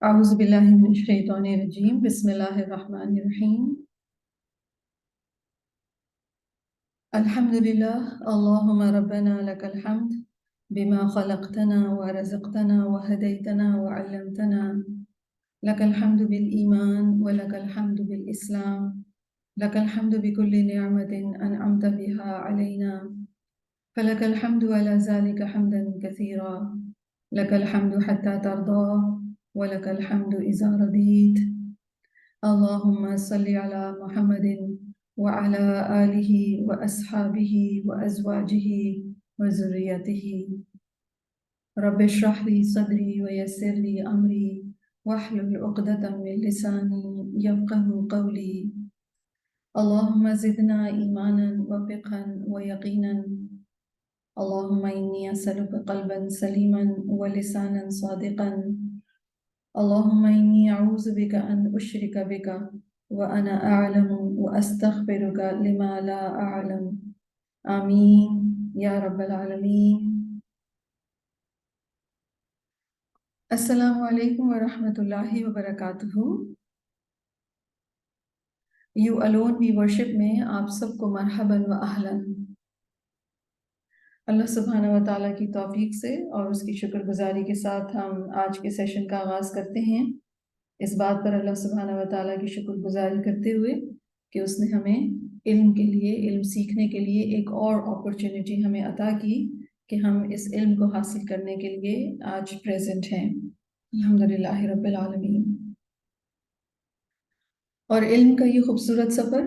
أعوذ بالله من الشيطان الرجيم بسم الله الرحمن الرحيم الحمد لله اللهم ربنا لك الحمد بما خلقتنا ورزقتنا وهديتنا وعلمتنا لك الحمد بالإيمان ولك الحمد بالإسلام لك الحمد بكل نعمة أنعمت بها علينا فلك الحمد على ذلك حمدا كثيرا لك الحمد حتى ترضى ولك الحمد إذا رضيت اللهم صل على محمد وعلى آله وأصحابه وأزواجه وذريته رب اشرح لي صدري ويسر لي أمري واحلل عقدة من لساني يفقه قولي اللهم زدنا إيمانا وفقها ويقينا اللهم إني أسألك قلبا سليما ولسانا صادقا اللهم إني أعوذ بك أن أشرك بك وأنا أعلم وأستغفرك لما لا أعلم آمين يا رب العالمين. السلام علیکم ورحمۃ اللہ وبرکاتہ. یو الون وی ورشپ میں آپ سب کو مرحباً و اہلاً. اللہ سبحانہ و تعالیٰ کی توفیق سے اور اس کی شکر گزاری کے ساتھ ہم آج کے سیشن کا آغاز کرتے ہیں، اس بات پر اللہ سبحانہ و تعالیٰ کی شکر گزاری کرتے ہوئے کہ اس نے ہمیں علم کے لیے، علم سیکھنے کے لیے ایک اور اپرچونٹی ہمیں عطا کی کہ ہم اس علم کو حاصل کرنے کے لیے آج پریزنٹ ہیں. الحمدللہ رب العالمین. اور علم کا یہ خوبصورت سفر،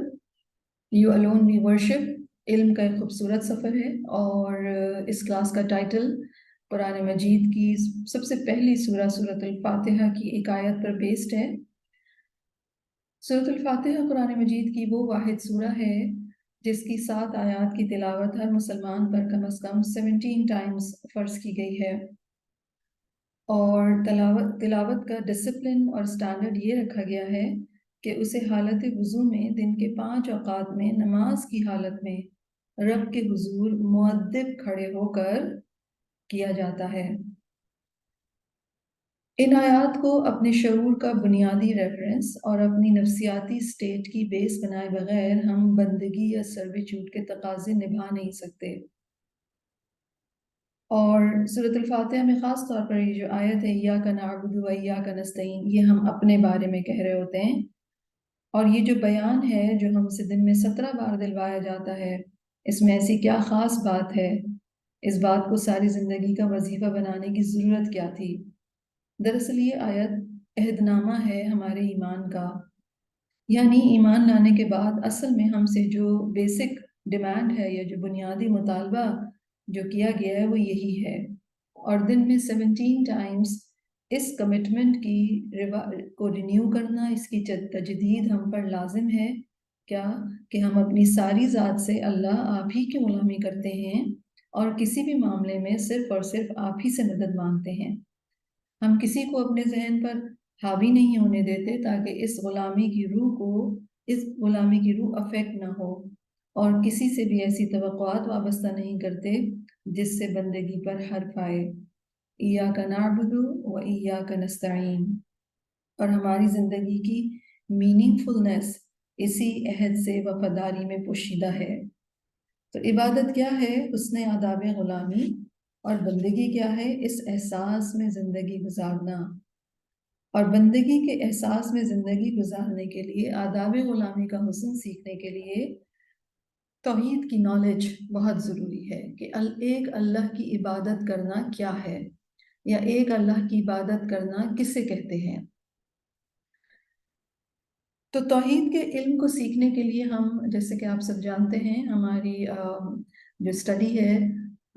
یو الون وی ورشپ، علم کا ایک خوبصورت سفر ہے. اور اس کلاس کا ٹائٹل قرآن مجید کی سب سے پہلی سورہ سورۃ الفاتحہ کی ایک آیت پر بیسڈ ہے. سورۃ الفاتحہ قرآن مجید کی وہ واحد سورہ ہے جس کی 7 آیات کی تلاوت ہر مسلمان پر کم از کم 17 ٹائمز فرض کی گئی ہے. اور تلاوت کا ڈسپلن اور سٹینڈرڈ یہ رکھا گیا ہے کہ اسے حالت وضو میں دن کے 5 اوقات میں نماز کی حالت میں رب کے حضور مؤدب کھڑے ہو کر کیا جاتا ہے. ان آیات کو اپنے شعور کا بنیادی ریفرنس اور اپنی نفسیاتی سٹیٹ کی بیس بنائے بغیر ہم بندگی یا سرویچوڈ کے تقاضے نبھا نہیں سکتے. اور سورۃ الفاتحہ میں خاص طور پر یہ جو آیت ہے ایاک نعبد و ایاک نستعین، یہ ہم اپنے بارے میں کہہ رہے ہوتے ہیں. اور یہ جو بیان ہے جو ہم سے دن میں 17 بار دلوایا جاتا ہے، اس میں ایسی کیا خاص بات ہے؟ اس بات کو ساری زندگی کا وظیفہ بنانے کی ضرورت کیا تھی؟ دراصل یہ آیت عہد نامہ ہے ہمارے ایمان کا. یعنی ایمان لانے کے بعد اصل میں ہم سے جو بیسک ڈیمانڈ ہے یا جو بنیادی مطالبہ جو کیا گیا ہے وہ یہی ہے. اور دن میں 17 ٹائمز اس کمٹمنٹ کو رینیو کرنا، اس کی تجدید ہم پر لازم ہے. کیا کہ ہم اپنی ساری ذات سے اللہ آپ ہی کی غلامی کرتے ہیں اور کسی بھی معاملے میں صرف اور صرف آپ ہی سے مدد مانگتے ہیں. ہم کسی کو اپنے ذہن پر حاوی نہیں ہونے دیتے تاکہ اس غلامی کی روح افیکٹ نہ ہو، اور کسی سے بھی ایسی توقعات وابستہ نہیں کرتے جس سے بندگی پر حرف آئے. ایاک نعبد و ایاک نستعین. اور ہماری زندگی کی میننگ فلنس اسی عہد سے وفاداری میں پوشیدہ ہے. تو عبادت کیا ہے؟ حسن آداب غلامی. اور بندگی کیا ہے؟ اس احساس میں زندگی گزارنا. اور بندگی کے احساس میں زندگی گزارنے کے لیے، آداب غلامی کا حسن سیکھنے کے لیے توحید کی نالج بہت ضروری ہے کہ ایک اللہ کی عبادت کرنا کیا ہے، یا ایک اللہ کی عبادت کرنا کسے کہتے ہیں. تو توحید کے علم کو سیکھنے کے لیے ہم، جیسے کہ آپ سب جانتے ہیں، ہماری جو اسٹڈی ہے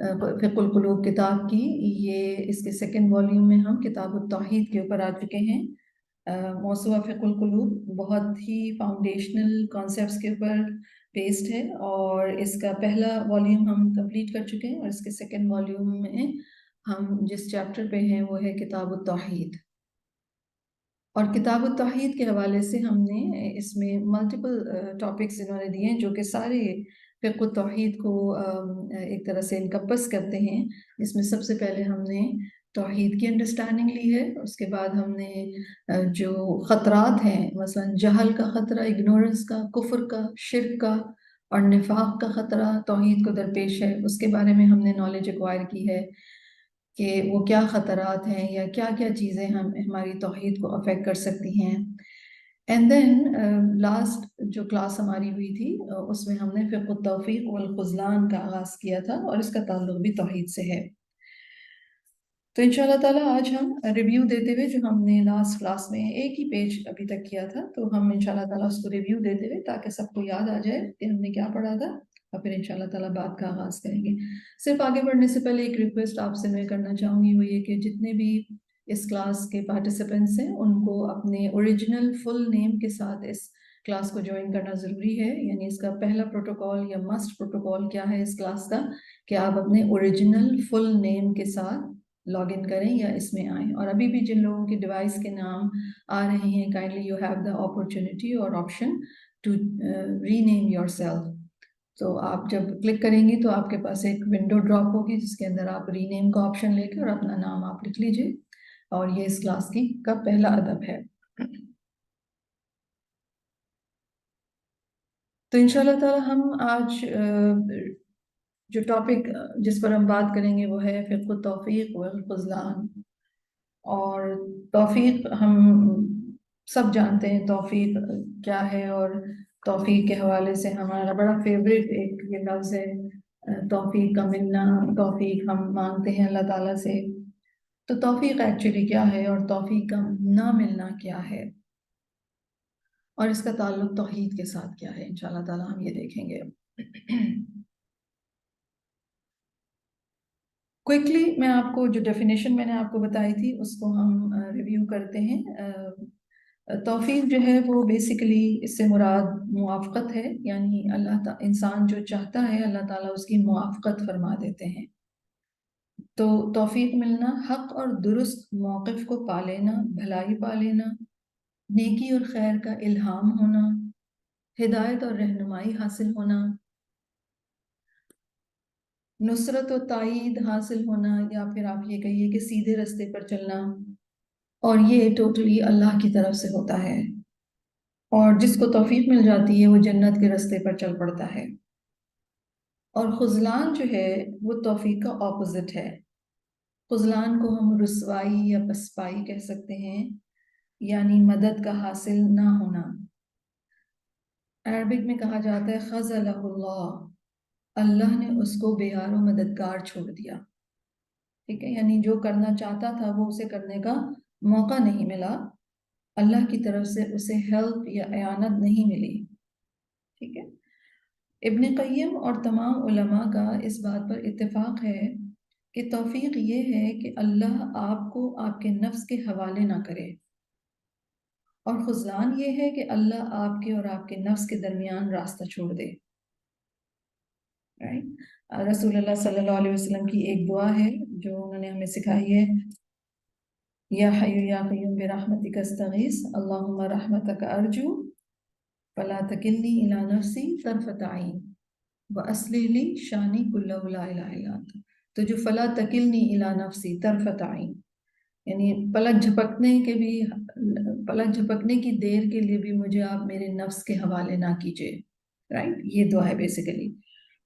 فقہ القلوب کتاب کی، یہ اس کے 2nd والیوم میں ہم کتاب التوحید کے اوپر آ چکے ہیں. موضوع فقہ القلوب بہت ہی فاؤنڈیشنل کانسیپٹس کے اوپر بیسڈ ہے، اور اس کا پہلا والیوم ہم کمپلیٹ کر چکے ہیں، اور اس کے 2nd والیوم میں ہم جس چیپٹر پہ ہیں وہ ہے کتاب التوحید. اور کتاب التوحید کے حوالے سے ہم نے اس میں ملٹیپل ٹاپکس انہوں نے دیے ہیں جو کہ سارے فقہ التوحید کو ایک طرح سے انکمپس کرتے ہیں. اس میں سب سے پہلے ہم نے توحید کی انڈرسٹینڈنگ لی ہے. اس کے بعد ہم نے جو خطرات ہیں، مثلا جہل کا خطرہ، اگنورنس کا، کفر کا، شرک کا اور نفاق کا خطرہ توحید کو درپیش ہے، اس کے بارے میں ہم نے نالج ایکوائر کی ہے کہ وہ کیا خطرات ہیں یا کیا کیا چیزیں ہماری توحید کو افیکٹ کر سکتی ہیں. اینڈ دین لاسٹ جو کلاس ہماری ہوئی تھی اس میں ہم نے فقہ التوفیق والخذلان کا آغاز کیا تھا، اور اس کا تعلق بھی توحید سے ہے. تو انشاءاللہ تعالیٰ آج ہم ریویو دیتے ہوئے، جو ہم نے لاسٹ کلاس میں ایک ہی پیج ابھی تک کیا تھا، تو ہم انشاءاللہ تعالیٰ اس کو ریویو دیتے ہوئے تاکہ سب کو یاد آ جائے کہ ہم نے کیا پڑھا تھا، اور پھر انشاءاللہ تعالیٰ بات کا آغاز کریں گے. صرف آگے بڑھنے سے پہلے ایک ریکویسٹ آپ سے میں کرنا چاہوں گی، وہ یہ کہ جتنے بھی اس کلاس کے پارٹیسپینٹس ہیں ان کو اپنے اوریجنل فل نیم کے ساتھ اس کلاس کو جوائن کرنا ضروری ہے. یعنی اس کا پہلا پروٹوکول یا مسٹ پروٹوکول کیا ہے اس کلاس کا، کہ آپ اپنے اوریجنل فل نیم کے ساتھ لاگ ان کریں یا اس میں آئیں. اور ابھی بھی جن لوگوں کی ڈیوائس کے نام آ رہے ہیں، kindly you have the opportunity اور option to rename yourself. تو آپ جب کلک کریں گی تو آپ کے پاس ایک ونڈو ڈراپ ہوگی جس کے اندر آپ ری نیم کا آپشن لے کے اور اپنا نام آپ لکھ لیجئے، اور یہ اس کلاس کا پہلا ادب ہے. تو انشاءاللہ تعالی ہم آج جو ٹاپک جس پر ہم بات کریں گے وہ ہے فقہ التوفیق والخذلان. اور توفیق ہم سب جانتے ہیں توفیق کیا ہے، اور توفیق کے حوالے سے ہمارا بڑا فیوریٹ ایک یہ لفظ ہے توفیق کا ملنا. توفیق ہم مانگتے ہیں اللہ تعالیٰ سے. تو توفیق ایکچولی کیا ہے اور توفیق کا نہ ملنا کیا ہے، اور اس کا تعلق توحید کے ساتھ کیا ہے، انشاءاللہ تعالیٰ ہم یہ دیکھیں گے. کوئکلی میں آپ کو جو ڈیفینیشن میں نے آپ کو بتائی تھی اس کو ہم ریویو کرتے ہیں. توفیق جو ہے وہ بیسیکلی اس سے مراد موافقت ہے، یعنی انسان جو چاہتا ہے اللہ تعالیٰ اس کی موافقت فرما دیتے ہیں. تو توفیق ملنا حق اور درست موقف کو پا لینا، بھلائی پا لینا، نیکی اور خیر کا الہام ہونا، ہدایت اور رہنمائی حاصل ہونا، نصرت و تائید حاصل ہونا، یا پھر آپ یہ کہیے کہ سیدھے رستے پر چلنا. اور یہ ٹوٹلی اللہ کی طرف سے ہوتا ہے، اور جس کو توفیق مل جاتی ہے وہ جنت کے رستے پر چل پڑتا ہے. اور خذلان جو ہے وہ توفیق کا اپوزٹ ہے. خذلان کو ہم رسوائی یا پسپائی کہہ سکتے ہیں، یعنی مدد کا حاصل نہ ہونا. عربک میں کہا جاتا ہے خذلہ اللہ، اللہ نے اس کو بے یار و مددگار چھوڑ دیا. ٹھیک ہے، یعنی جو کرنا چاہتا تھا وہ اسے کرنے کا موقع نہیں ملا، اللہ کی طرف سے اسے ہیلپ یا اعانت نہیں ملی. ٹھیک ہے. ابن قیم اور تمام علماء کا اس بات پر اتفاق ہے کہ توفیق یہ ہے کہ اللہ آپ کو آپ کے نفس کے حوالے نہ کرے، اور خذلان یہ ہے کہ اللہ آپ کے اور آپ کے نفس کے درمیان راستہ چھوڑ دے. رسول اللہ صلی اللہ علیہ وسلم کی ایک دعا ہے جو انہوں نے ہمیں سکھائی ہے، یا حی یا قیوم برحمتک استغیث اللہم رحمتک ارجو فلا تکلنی الی نفسی طرفت عین وَأَصْلِحْ لِي شَأْنِي كُلَّهُ لَا إِلَهَ إِلَّا أَنْتَ. تو جو فَلَا تَكِلْنِي إِلَى نَفْسِي طَرْفَتَ عَيْنٍ، یعنی پلک جھپکنے کی دیر کے لیے بھی مجھے آپ میرے نفس کے حوالے نہ کیجئے. رائٹ، یہ دعا ہے بیسیکلی.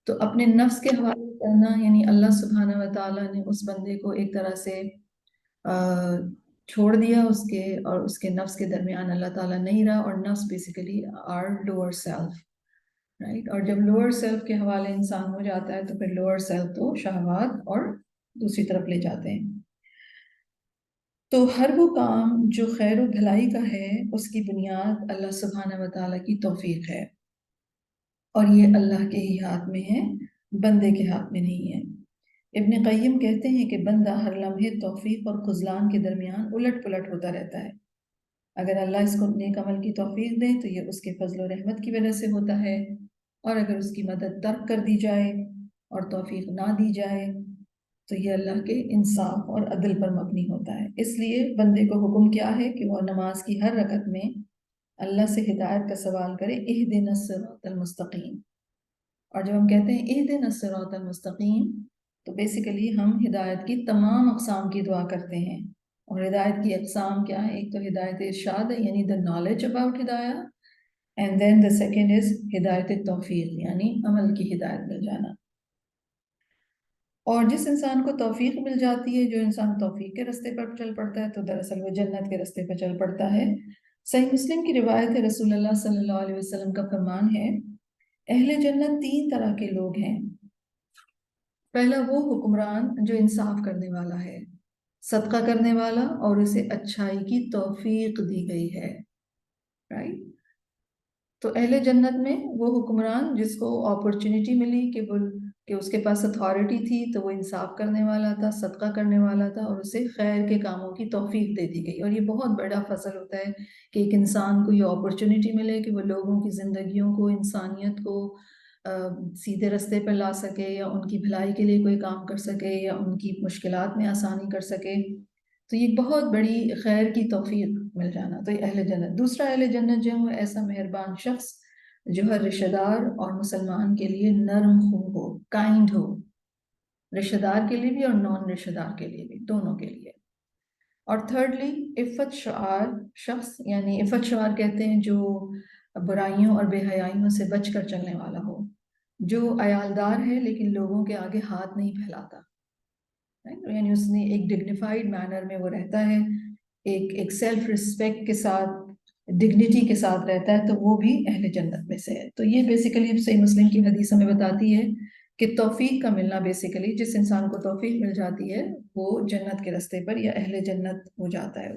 تو اپنے نفس کے حوالے کرنا یعنی اللہ سبحانہ و تعالیٰ نے اس بندے کو ایک طرح سے چھوڑ دیا اس کے اور اس کے نفس کے درمیان اللہ تعالیٰ نہیں رہا، اور نفس basically our lower self. Right, اور جب لوور سیلف کے حوالے انسان ہو جاتا ہے تو پھر لوور سیلف تو شہوات اور دوسری طرف لے جاتے ہیں. تو ہر وہ کام جو خیر و بھلائی کا ہے اس کی بنیاد اللہ سبحانہ و تعالیٰ کی توفیق ہے، اور یہ اللہ کے ہی ہاتھ میں ہے، بندے کے ہاتھ میں نہیں ہے. ابن قیم کہتے ہیں کہ بندہ ہر لمحے توفیق اور خذلان کے درمیان الٹ پلٹ ہوتا رہتا ہے. اگر اللہ اس کو نیک عمل کی توفیق دے تو یہ اس کے فضل و رحمت کی وجہ سے ہوتا ہے، اور اگر اس کی مدد ترک کر دی جائے اور توفیق نہ دی جائے تو یہ اللہ کے انصاف اور عدل پر مبنی ہوتا ہے. اس لیے بندے کو حکم کیا ہے کہ وہ نماز کی ہر رکعت میں اللہ سے ہدایت کا سوال کرے، اہدنا الصراط المستقیم. اور جب ہم کہتے ہیں اہدنا الصراط المستقیم تو بیسیکلی ہم ہدایت کی تمام اقسام کی دعا کرتے ہیں، اور ہدایت کی اقسام کیا ہے؟ ایک تو ہدایت ارشاد ہے یعنی the knowledge about ہدایت، and then the second is ہدایت توفیق یعنی عمل کی ہدایت مل جانا۔ اور جس انسان کو توفیق مل جاتی ہے، جو انسان توفیق کے رستے پر چل پڑتا ہے، تو دراصل وہ جنت کے رستے پر چل پڑتا ہے۔ صحیح مسلم کی روایت ہے، رسول اللہ صلی اللہ علیہ وسلم کا فرمان ہے، اہل جنت 3 طرح کے لوگ ہیں۔ پہلا وہ حکمران جو انصاف کرنے والا ہے، صدقہ کرنے والا، اور اسے اچھائی کی توفیق دی گئی ہے، رائٹ؟ تو اہل جنت میں وہ حکمران جس کو اپرچونٹی ملی کہ اس کے پاس اتھارٹی تھی، تو وہ انصاف کرنے والا تھا، صدقہ کرنے والا تھا، اور اسے خیر کے کاموں کی توفیق دے دی گئی۔ اور یہ بہت بڑا فضل ہوتا ہے کہ ایک انسان کو یہ اپرچونٹی ملے کہ وہ لوگوں کی زندگیوں کو، انسانیت کو سیدھے رستے پر لا سکے، یا ان کی بھلائی کے لیے کوئی کام کر سکے، یا ان کی مشکلات میں آسانی کر سکے۔ تو یہ بہت بڑی خیر کی توفیق مل جانا، تو یہ اہل جنت۔ دوسرا اہل جنت جو ہے وہ ایسا مہربان شخص جو ہر رشتہ دار اور مسلمان کے لیے نرم ہو، کائنڈ ہو، رشتہ دار کے لیے بھی اور نان رشتہ دار کے لیے بھی، دونوں کے لیے۔ اور تھرڈلی عفت شعار شخص، یعنی عفت شعار کہتے ہیں جو برائیوں اور بے حیائیوں سے بچ کر چلنے والا ہو، جو عیالدار ہے لیکن لوگوں کے آگے ہاتھ نہیں پھیلاتا، یعنی اس نے ایک ڈگنیفائیڈ مینر میں وہ رہتا ہے، ایک سیلف رسپیکٹ کے ساتھ، ڈگنیٹی کے ساتھ رہتا ہے، تو وہ بھی اہل جنت میں سے ہے۔ تو یہ بیسیکلی صحیح مسلم کی حدیث ہمیں بتاتی ہے کہ توفیق کا ملنا، بیسیکلی جس انسان کو توفیق مل جاتی ہے وہ جنت کے رستے پر یا اہل جنت ہو جاتا ہے۔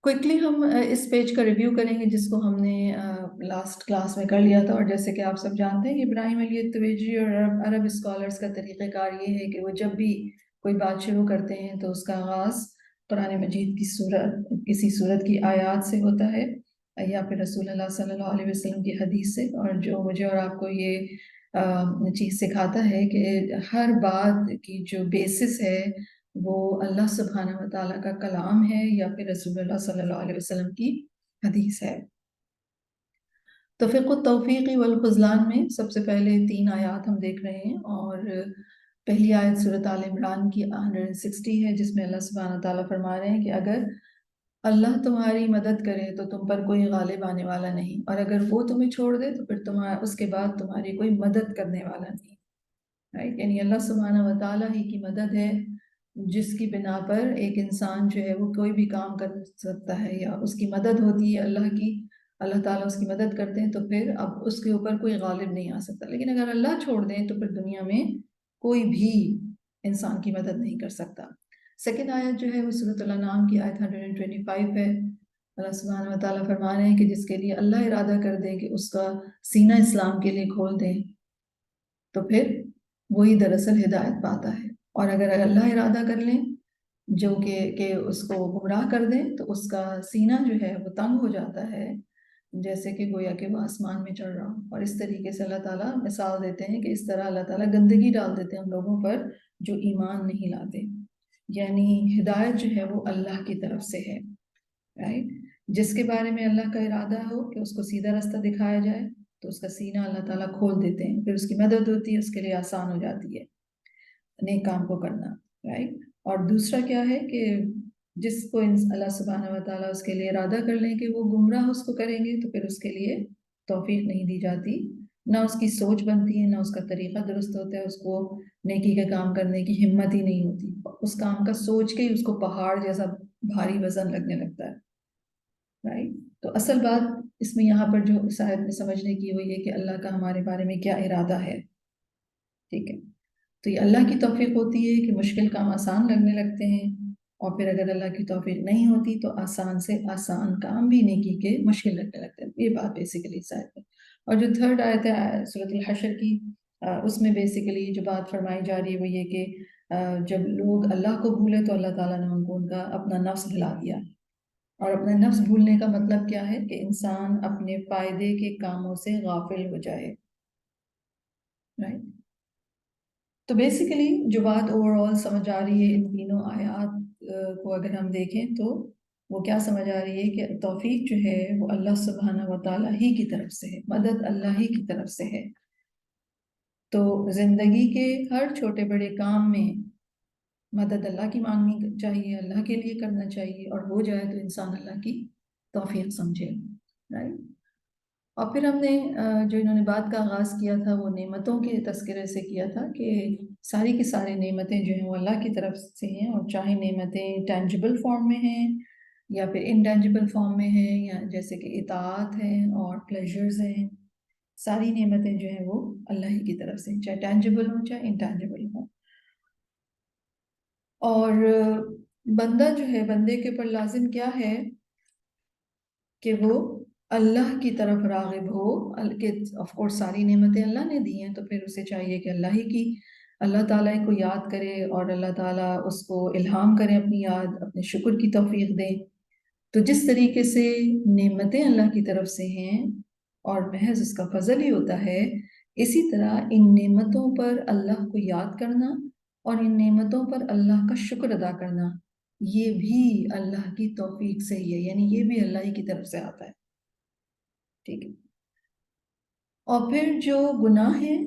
کوئکلی ہم اس پیج کا ریویو کریں گے جس کو ہم نے لاسٹ کلاس میں کر لیا تھا، اور جیسے کہ آپ سب جانتے ہیں کہ ابراہیم علی التویجی اور عرب اسکالرز کا طریقہ کار یہ ہے کہ وہ جب بھی کوئی بات شروع کرتے ہیں تو اس کا آغاز قرآن مجید کی صورت، کسی صورت کی آیات سے ہوتا ہے، یا پھر رسول اللہ صلی اللہ علیہ وسلم کی حدیث سے۔ اور جو مجھے اور آپ کو یہ چیز سکھاتا ہے کہ ہر بات کی جو بیسس ہے وہ اللہ سبحانہ و تعالیٰ کا کلام ہے یا پھر رسول اللہ صلی اللہ علیہ وسلم کی حدیث ہے۔ تو فقہ التوفیق والخذلان میں سب سے پہلے 3 آیات ہم دیکھ رہے ہیں، اور پہلی آیت سورۃ آل عمران کی 160 ہے، جس میں اللہ سبحانہ و تعالیٰ فرما رہے ہیں کہ اگر اللہ تمہاری مدد کرے تو تم پر کوئی غالب آنے والا نہیں، اور اگر وہ تمہیں چھوڑ دے تو پھر اس کے بعد تمہاری کوئی مدد کرنے والا نہیں، رائٹ؟ یعنی اللہ سبحانہ و تعالیٰ ہی کی مدد ہے جس کی بنا پر ایک انسان جو ہے وہ کوئی بھی کام کر سکتا ہے، یا اس کی مدد ہوتی ہے اللہ کی، اللہ تعالیٰ اس کی مدد کرتے ہیں، تو پھر اب اس کے اوپر کوئی غالب نہیں آ سکتا۔ لیکن اگر اللہ چھوڑ دیں تو پھر دنیا میں کوئی بھی انسان کی مدد نہیں کر سکتا۔ سیکنڈ آیت جو ہے وہ سورۃ الانعام کی آیت 125 ہے۔ اللہ سبحانہ و تعالیٰ فرما رہے ہیں کہ جس کے لیے اللہ ارادہ کر دے کہ اس کا سینہ اسلام کے لیے کھول دیں تو پھر وہی دراصل ہدایت پاتا ہے، اور اگر اللہ ارادہ کر لیں جو کہ اس کو گمراہ کر دیں تو اس کا سینہ جو ہے وہ تنگ ہو جاتا ہے، جیسے کہ گویا کہ وہ آسمان میں چڑھ رہا ہوں۔ اور اس طریقے سے اللہ تعالیٰ مثال دیتے ہیں کہ اس طرح اللہ تعالیٰ گندگی ڈال دیتے ہیں ان لوگوں پر جو ایمان نہیں لاتے، یعنی ہدایت جو ہے وہ اللہ کی طرف سے ہے، رائٹ؟ جس کے بارے میں اللہ کا ارادہ ہو کہ اس کو سیدھا رستہ دکھایا جائے تو اس کا سینہ اللہ تعالیٰ کھول دیتے ہیں، پھر اس کی مدد ہوتی ہے، اس کے لیے آسان ہو جاتی ہے نیک کام کو کرنا، رائٹ؟ اور دوسرا کیا ہے کہ جس کو اللہ سبحانہ و تعالیٰ اس کے لیے ارادہ کر لیں کہ وہ گمراہ اس کو کریں گے تو پھر اس کے لیے توفیق نہیں دی جاتی، نہ اس کی سوچ بنتی ہے، نہ اس کا طریقہ درست ہوتا ہے، اس کو نیکی کا کام کرنے کی ہمت ہی نہیں ہوتی، اس کام کا سوچ کے ہی اس کو پہاڑ جیسا بھاری وزن لگنے لگتا ہے، رائٹ؟ تو اصل بات اس میں یہاں پر جو اس آیت میں سمجھنے کی وہ یہ کہ اللہ کا ہمارے بارے میں کیا ارادہ ہے، ٹھیک ہے؟ تو یہ اللہ کی توفیق ہوتی ہے کہ مشکل کام آسان لگنے لگتے ہیں، اور پھر اگر اللہ کی توفیق نہیں ہوتی تو آسان سے آسان کام بھی نیکی کے مشکل لگنے لگتے ہیں۔ یہ بات بیسیکلی اس آیت میں۔ اور جو تھرڈ آیت ہے سورۃ الحشر کی، اس میں بیسیکلی جو بات فرمائی جا رہی ہے وہ یہ کہ جب لوگ اللہ کو بھولے تو اللہ تعالیٰ نے ان کو ان کا اپنا نفس بھلا دیا، اور اپنا نفس بھولنے کا مطلب کیا ہے کہ انسان اپنے فائدے کے کاموں سے غافل ہو جائے، رائٹ؟ تو بیسیکلی جو بات اوور آل سمجھ آ رہی ہے ان تینوں آیات کو اگر ہم دیکھیں تو وہ کیا سمجھ آ رہی ہے کہ توفیق جو ہے وہ اللہ سبحانہ و تعالیٰ ہی کی طرف سے ہے، مدد اللہ ہی کی طرف سے ہے، تو زندگی کے ہر چھوٹے بڑے کام میں مدد اللہ کی مانگنی چاہیے، اللہ کے لیے کرنا چاہیے، اور ہو جائے تو انسان اللہ کی توفیق سمجھے، رائٹ۔ اور پھر ہم نے جو انہوں نے بات کا آغاز کیا تھا وہ نعمتوں کے تذکرے سے کیا تھا کہ ساری کی ساری نعمتیں جو ہیں وہ اللہ کی طرف سے ہیں، اور چاہے نعمتیں ٹینجیبل فارم میں ہیں یا پھر انٹینجیبل فارم میں ہیں، یا جیسے کہ اطاعت ہیں اور پلیجرز ہیں، ساری نعمتیں جو ہیں وہ اللہ ہی کی طرف سے، چاہے ٹینجیبل ہوں چاہے انٹینجیبل ہوں۔ اور بندہ جو ہے، بندے کے اوپر لازم کیا ہے کہ وہ اللہ کی طرف راغب ہو، کہ آف کورس ساری نعمتیں اللہ نے دی ہیں، تو پھر اسے چاہیے کہ اللہ ہی کی، اللہ تعالیٰ کو یاد کرے، اور اللہ تعالیٰ اس کو الہام کرے اپنی یاد، اپنے شکر کی توفیق دے۔ تو جس طریقے سے نعمتیں اللہ کی طرف سے ہیں اور محض اس کا فضل ہی ہوتا ہے، اسی طرح ان نعمتوں پر اللہ کو یاد کرنا اور ان نعمتوں پر اللہ کا شکر ادا کرنا، یہ بھی اللہ کی توفیق سے ہی ہے، یعنی یہ بھی اللہ ہی کی طرف سے آتا ہے، ٹھیک ہے۔ اور پھر جو گناہ ہیں،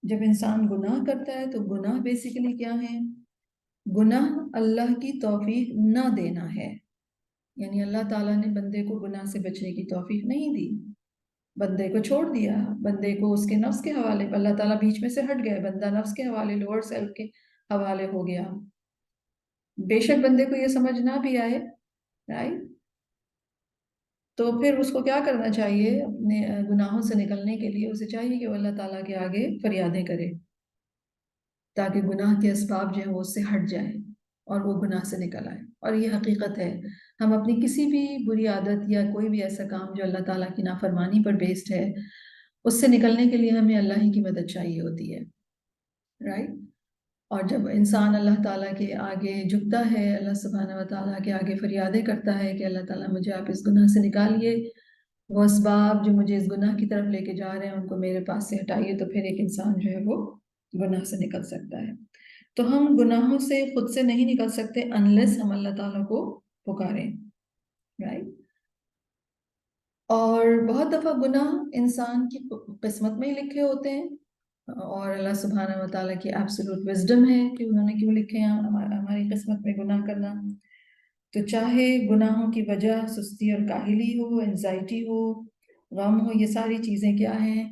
جب انسان گناہ کرتا ہے تو گناہ بیسیکلی کیا ہے؟ گناہ اللہ کی توفیق نہ دینا ہے، یعنی اللہ تعالیٰ نے بندے کو گناہ سے بچنے کی توفیق نہیں دی، بندے کو چھوڑ دیا، بندے کو اس کے نفس کے حوالے، اللہ تعالیٰ بیچ میں سے ہٹ گئے، بندہ نفس کے حوالے، لوور سیلف کے حوالے ہو گیا۔ بے شک بندے کو یہ سمجھ نہ بھی آئے، رائٹ، تو پھر اس کو کیا کرنا چاہیے؟ اپنے گناہوں سے نکلنے کے لیے اسے چاہیے کہ وہ اللہ تعالیٰ کے آگے فریادیں کرے، تاکہ گناہ کے اسباب جو ہیں وہ اس سے ہٹ جائیں اور وہ گناہ سے نکل آئے۔ اور یہ حقیقت ہے، ہم اپنی کسی بھی بری عادت یا کوئی بھی ایسا کام جو اللہ تعالیٰ کی نافرمانی پر بیسڈ ہے، اس سے نکلنے کے لیے ہمیں اللہ ہی کی مدد چاہیے ہوتی ہے، رائٹ۔ اور جب انسان اللہ تعالیٰ کے آگے جھکتا ہے، اللہ سبحانہ و تعالیٰ کے آگے فریادیں کرتا ہے کہ اللہ تعالیٰ مجھے آپ اس گناہ سے نکالیے، وہ اسباب جو مجھے اس گناہ کی طرف لے کے جا رہے ہیں ان کو میرے پاس سے ہٹائیے، تو پھر ایک انسان جو ہے وہ گناہ سے نکل سکتا ہے۔ تو ہم گناہوں سے خود سے نہیں نکل سکتے انلیس ہم اللہ تعالیٰ کو پکاریں، رائٹ۔ اور بہت دفعہ گناہ انسان کی قسمت میں ہی لکھے ہوتے ہیں، اور اللہ سبحانہ و تعالیٰ کی ایبسولوٹ وزڈم ہے کہ انہوں نے کیوں لکھے ہیں ہماری قسمت میں گناہ کرنا۔ تو چاہے گناہوں کی وجہ سستی اور کاہلی ہو، انزائٹی ہو، غم ہو، یہ ساری چیزیں کیا ہیں؟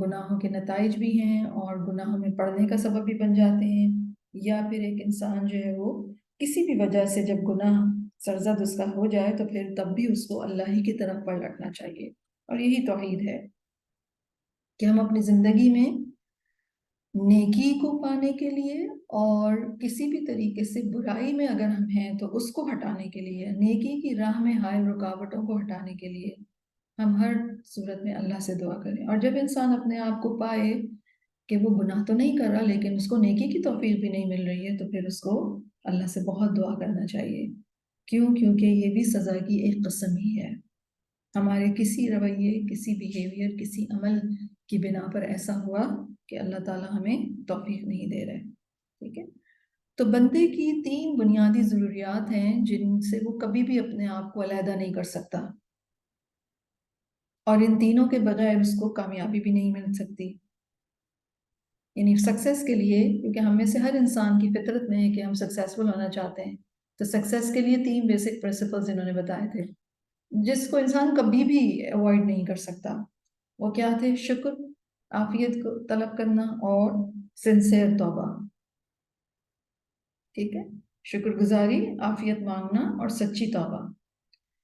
گناہوں کے نتائج بھی ہیں، اور گناہوں میں پڑنے کا سبب بھی بن جاتے ہیں۔ یا پھر ایک انسان جو ہے وہ کسی بھی وجہ سے جب گناہ سرزد اس کا ہو جائے تو پھر تب بھی اس کو اللہ ہی کی طرف پلٹنا چاہیے، اور یہی توحید ہے کہ ہم اپنی زندگی میں نیکی کو پانے کے لیے اور کسی بھی طریقے سے برائی میں اگر ہم ہیں تو اس کو ہٹانے کے لیے، نیکی کی راہ میں حائل رکاوٹوں کو ہٹانے کے لیے ہم ہر صورت میں اللہ سے دعا کریں۔ اور جب انسان اپنے آپ کو پائے کہ وہ گناہ تو نہیں کر رہا لیکن اس کو نیکی کی توفیق بھی نہیں مل رہی ہے، تو پھر اس کو اللہ سے بہت دعا کرنا چاہیے۔ کیوں؟ کیونکہ یہ بھی سزا کی ایک قسم ہی ہے، ہمارے کسی رویے، کسی بیہیویئر، کسی عمل کی بنا پر ایسا ہوا کہ اللہ تعالیٰ ہمیں توفیق نہیں دے رہے، ٹھیک ہے۔ تو بندے کی 3 بنیادی ضروریات ہیں جن سے وہ کبھی بھی اپنے آپ کو علیحدہ نہیں کر سکتا، اور ان تینوں کے بغیر اس کو کامیابی بھی نہیں مل سکتی۔ یعنی سکسیس کے لیے، کیونکہ ہم میں سے ہر انسان کی فطرت میں ہے کہ ہم سکسیسفل ہونا چاہتے ہیں، تو سکسیس کے لیے 3 بیسک پرنسپلز انہوں نے بتائے تھے جس کو انسان کبھی بھی اوائڈ نہیں کر سکتا۔ وہ کیا تھے؟ شکر، عافیت کو طلب کرنا، اور سنسیئر توبہ، ٹھیک ہے۔ شکر گزاری، عافیت مانگنا، اور سچی توبہ،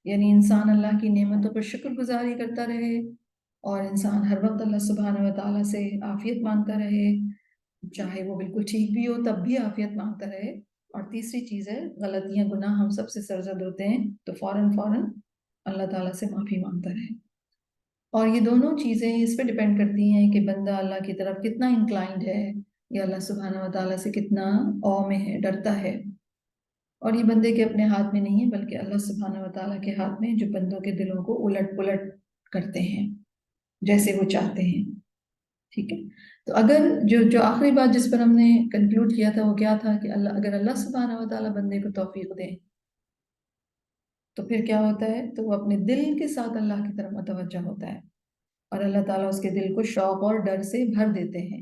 یعنی انسان اللہ کی نعمتوں پر شکر گزاری کرتا رہے، اور انسان ہر وقت اللہ سبحانہ و تعالیٰ سے عافیت مانگتا رہے، چاہے وہ بالکل ٹھیک بھی ہو تب بھی عافیت مانگتا رہے۔ اور تیسری چیز ہے، غلطیاں گناہ ہم سب سے سرزد ہوتے ہیں تو فوراً اللہ تعالیٰ سے معافی مانگتا رہے۔ اور یہ دونوں چیزیں اس پہ ڈیپینڈ کرتی ہیں کہ بندہ اللہ کی طرف کتنا انکلائنڈ ہے، یا اللہ سبحانہ و تعالیٰ سے کتنا او میں ہے، ڈرتا ہے۔ اور یہ بندے کے اپنے ہاتھ میں نہیں ہے بلکہ اللہ سبحانہ و تعالیٰ کے ہاتھ میں، جو بندوں کے دلوں کو الٹ پلٹ کرتے ہیں جیسے وہ چاہتے ہیں، ٹھیک ہے۔ تو اگر جو آخری بات جس پر ہم نے کنکلوڈ کیا تھا وہ کیا تھا کہ اگر اللہ سبحانہ و تعالیٰ بندے کو توفیق دے تو پھر کیا ہوتا ہے؟ تو وہ اپنے دل کے ساتھ اللہ کی طرف متوجہ ہوتا ہے، اور اللہ تعالیٰ اس کے دل کو شوق اور ڈر سے بھر دیتے ہیں۔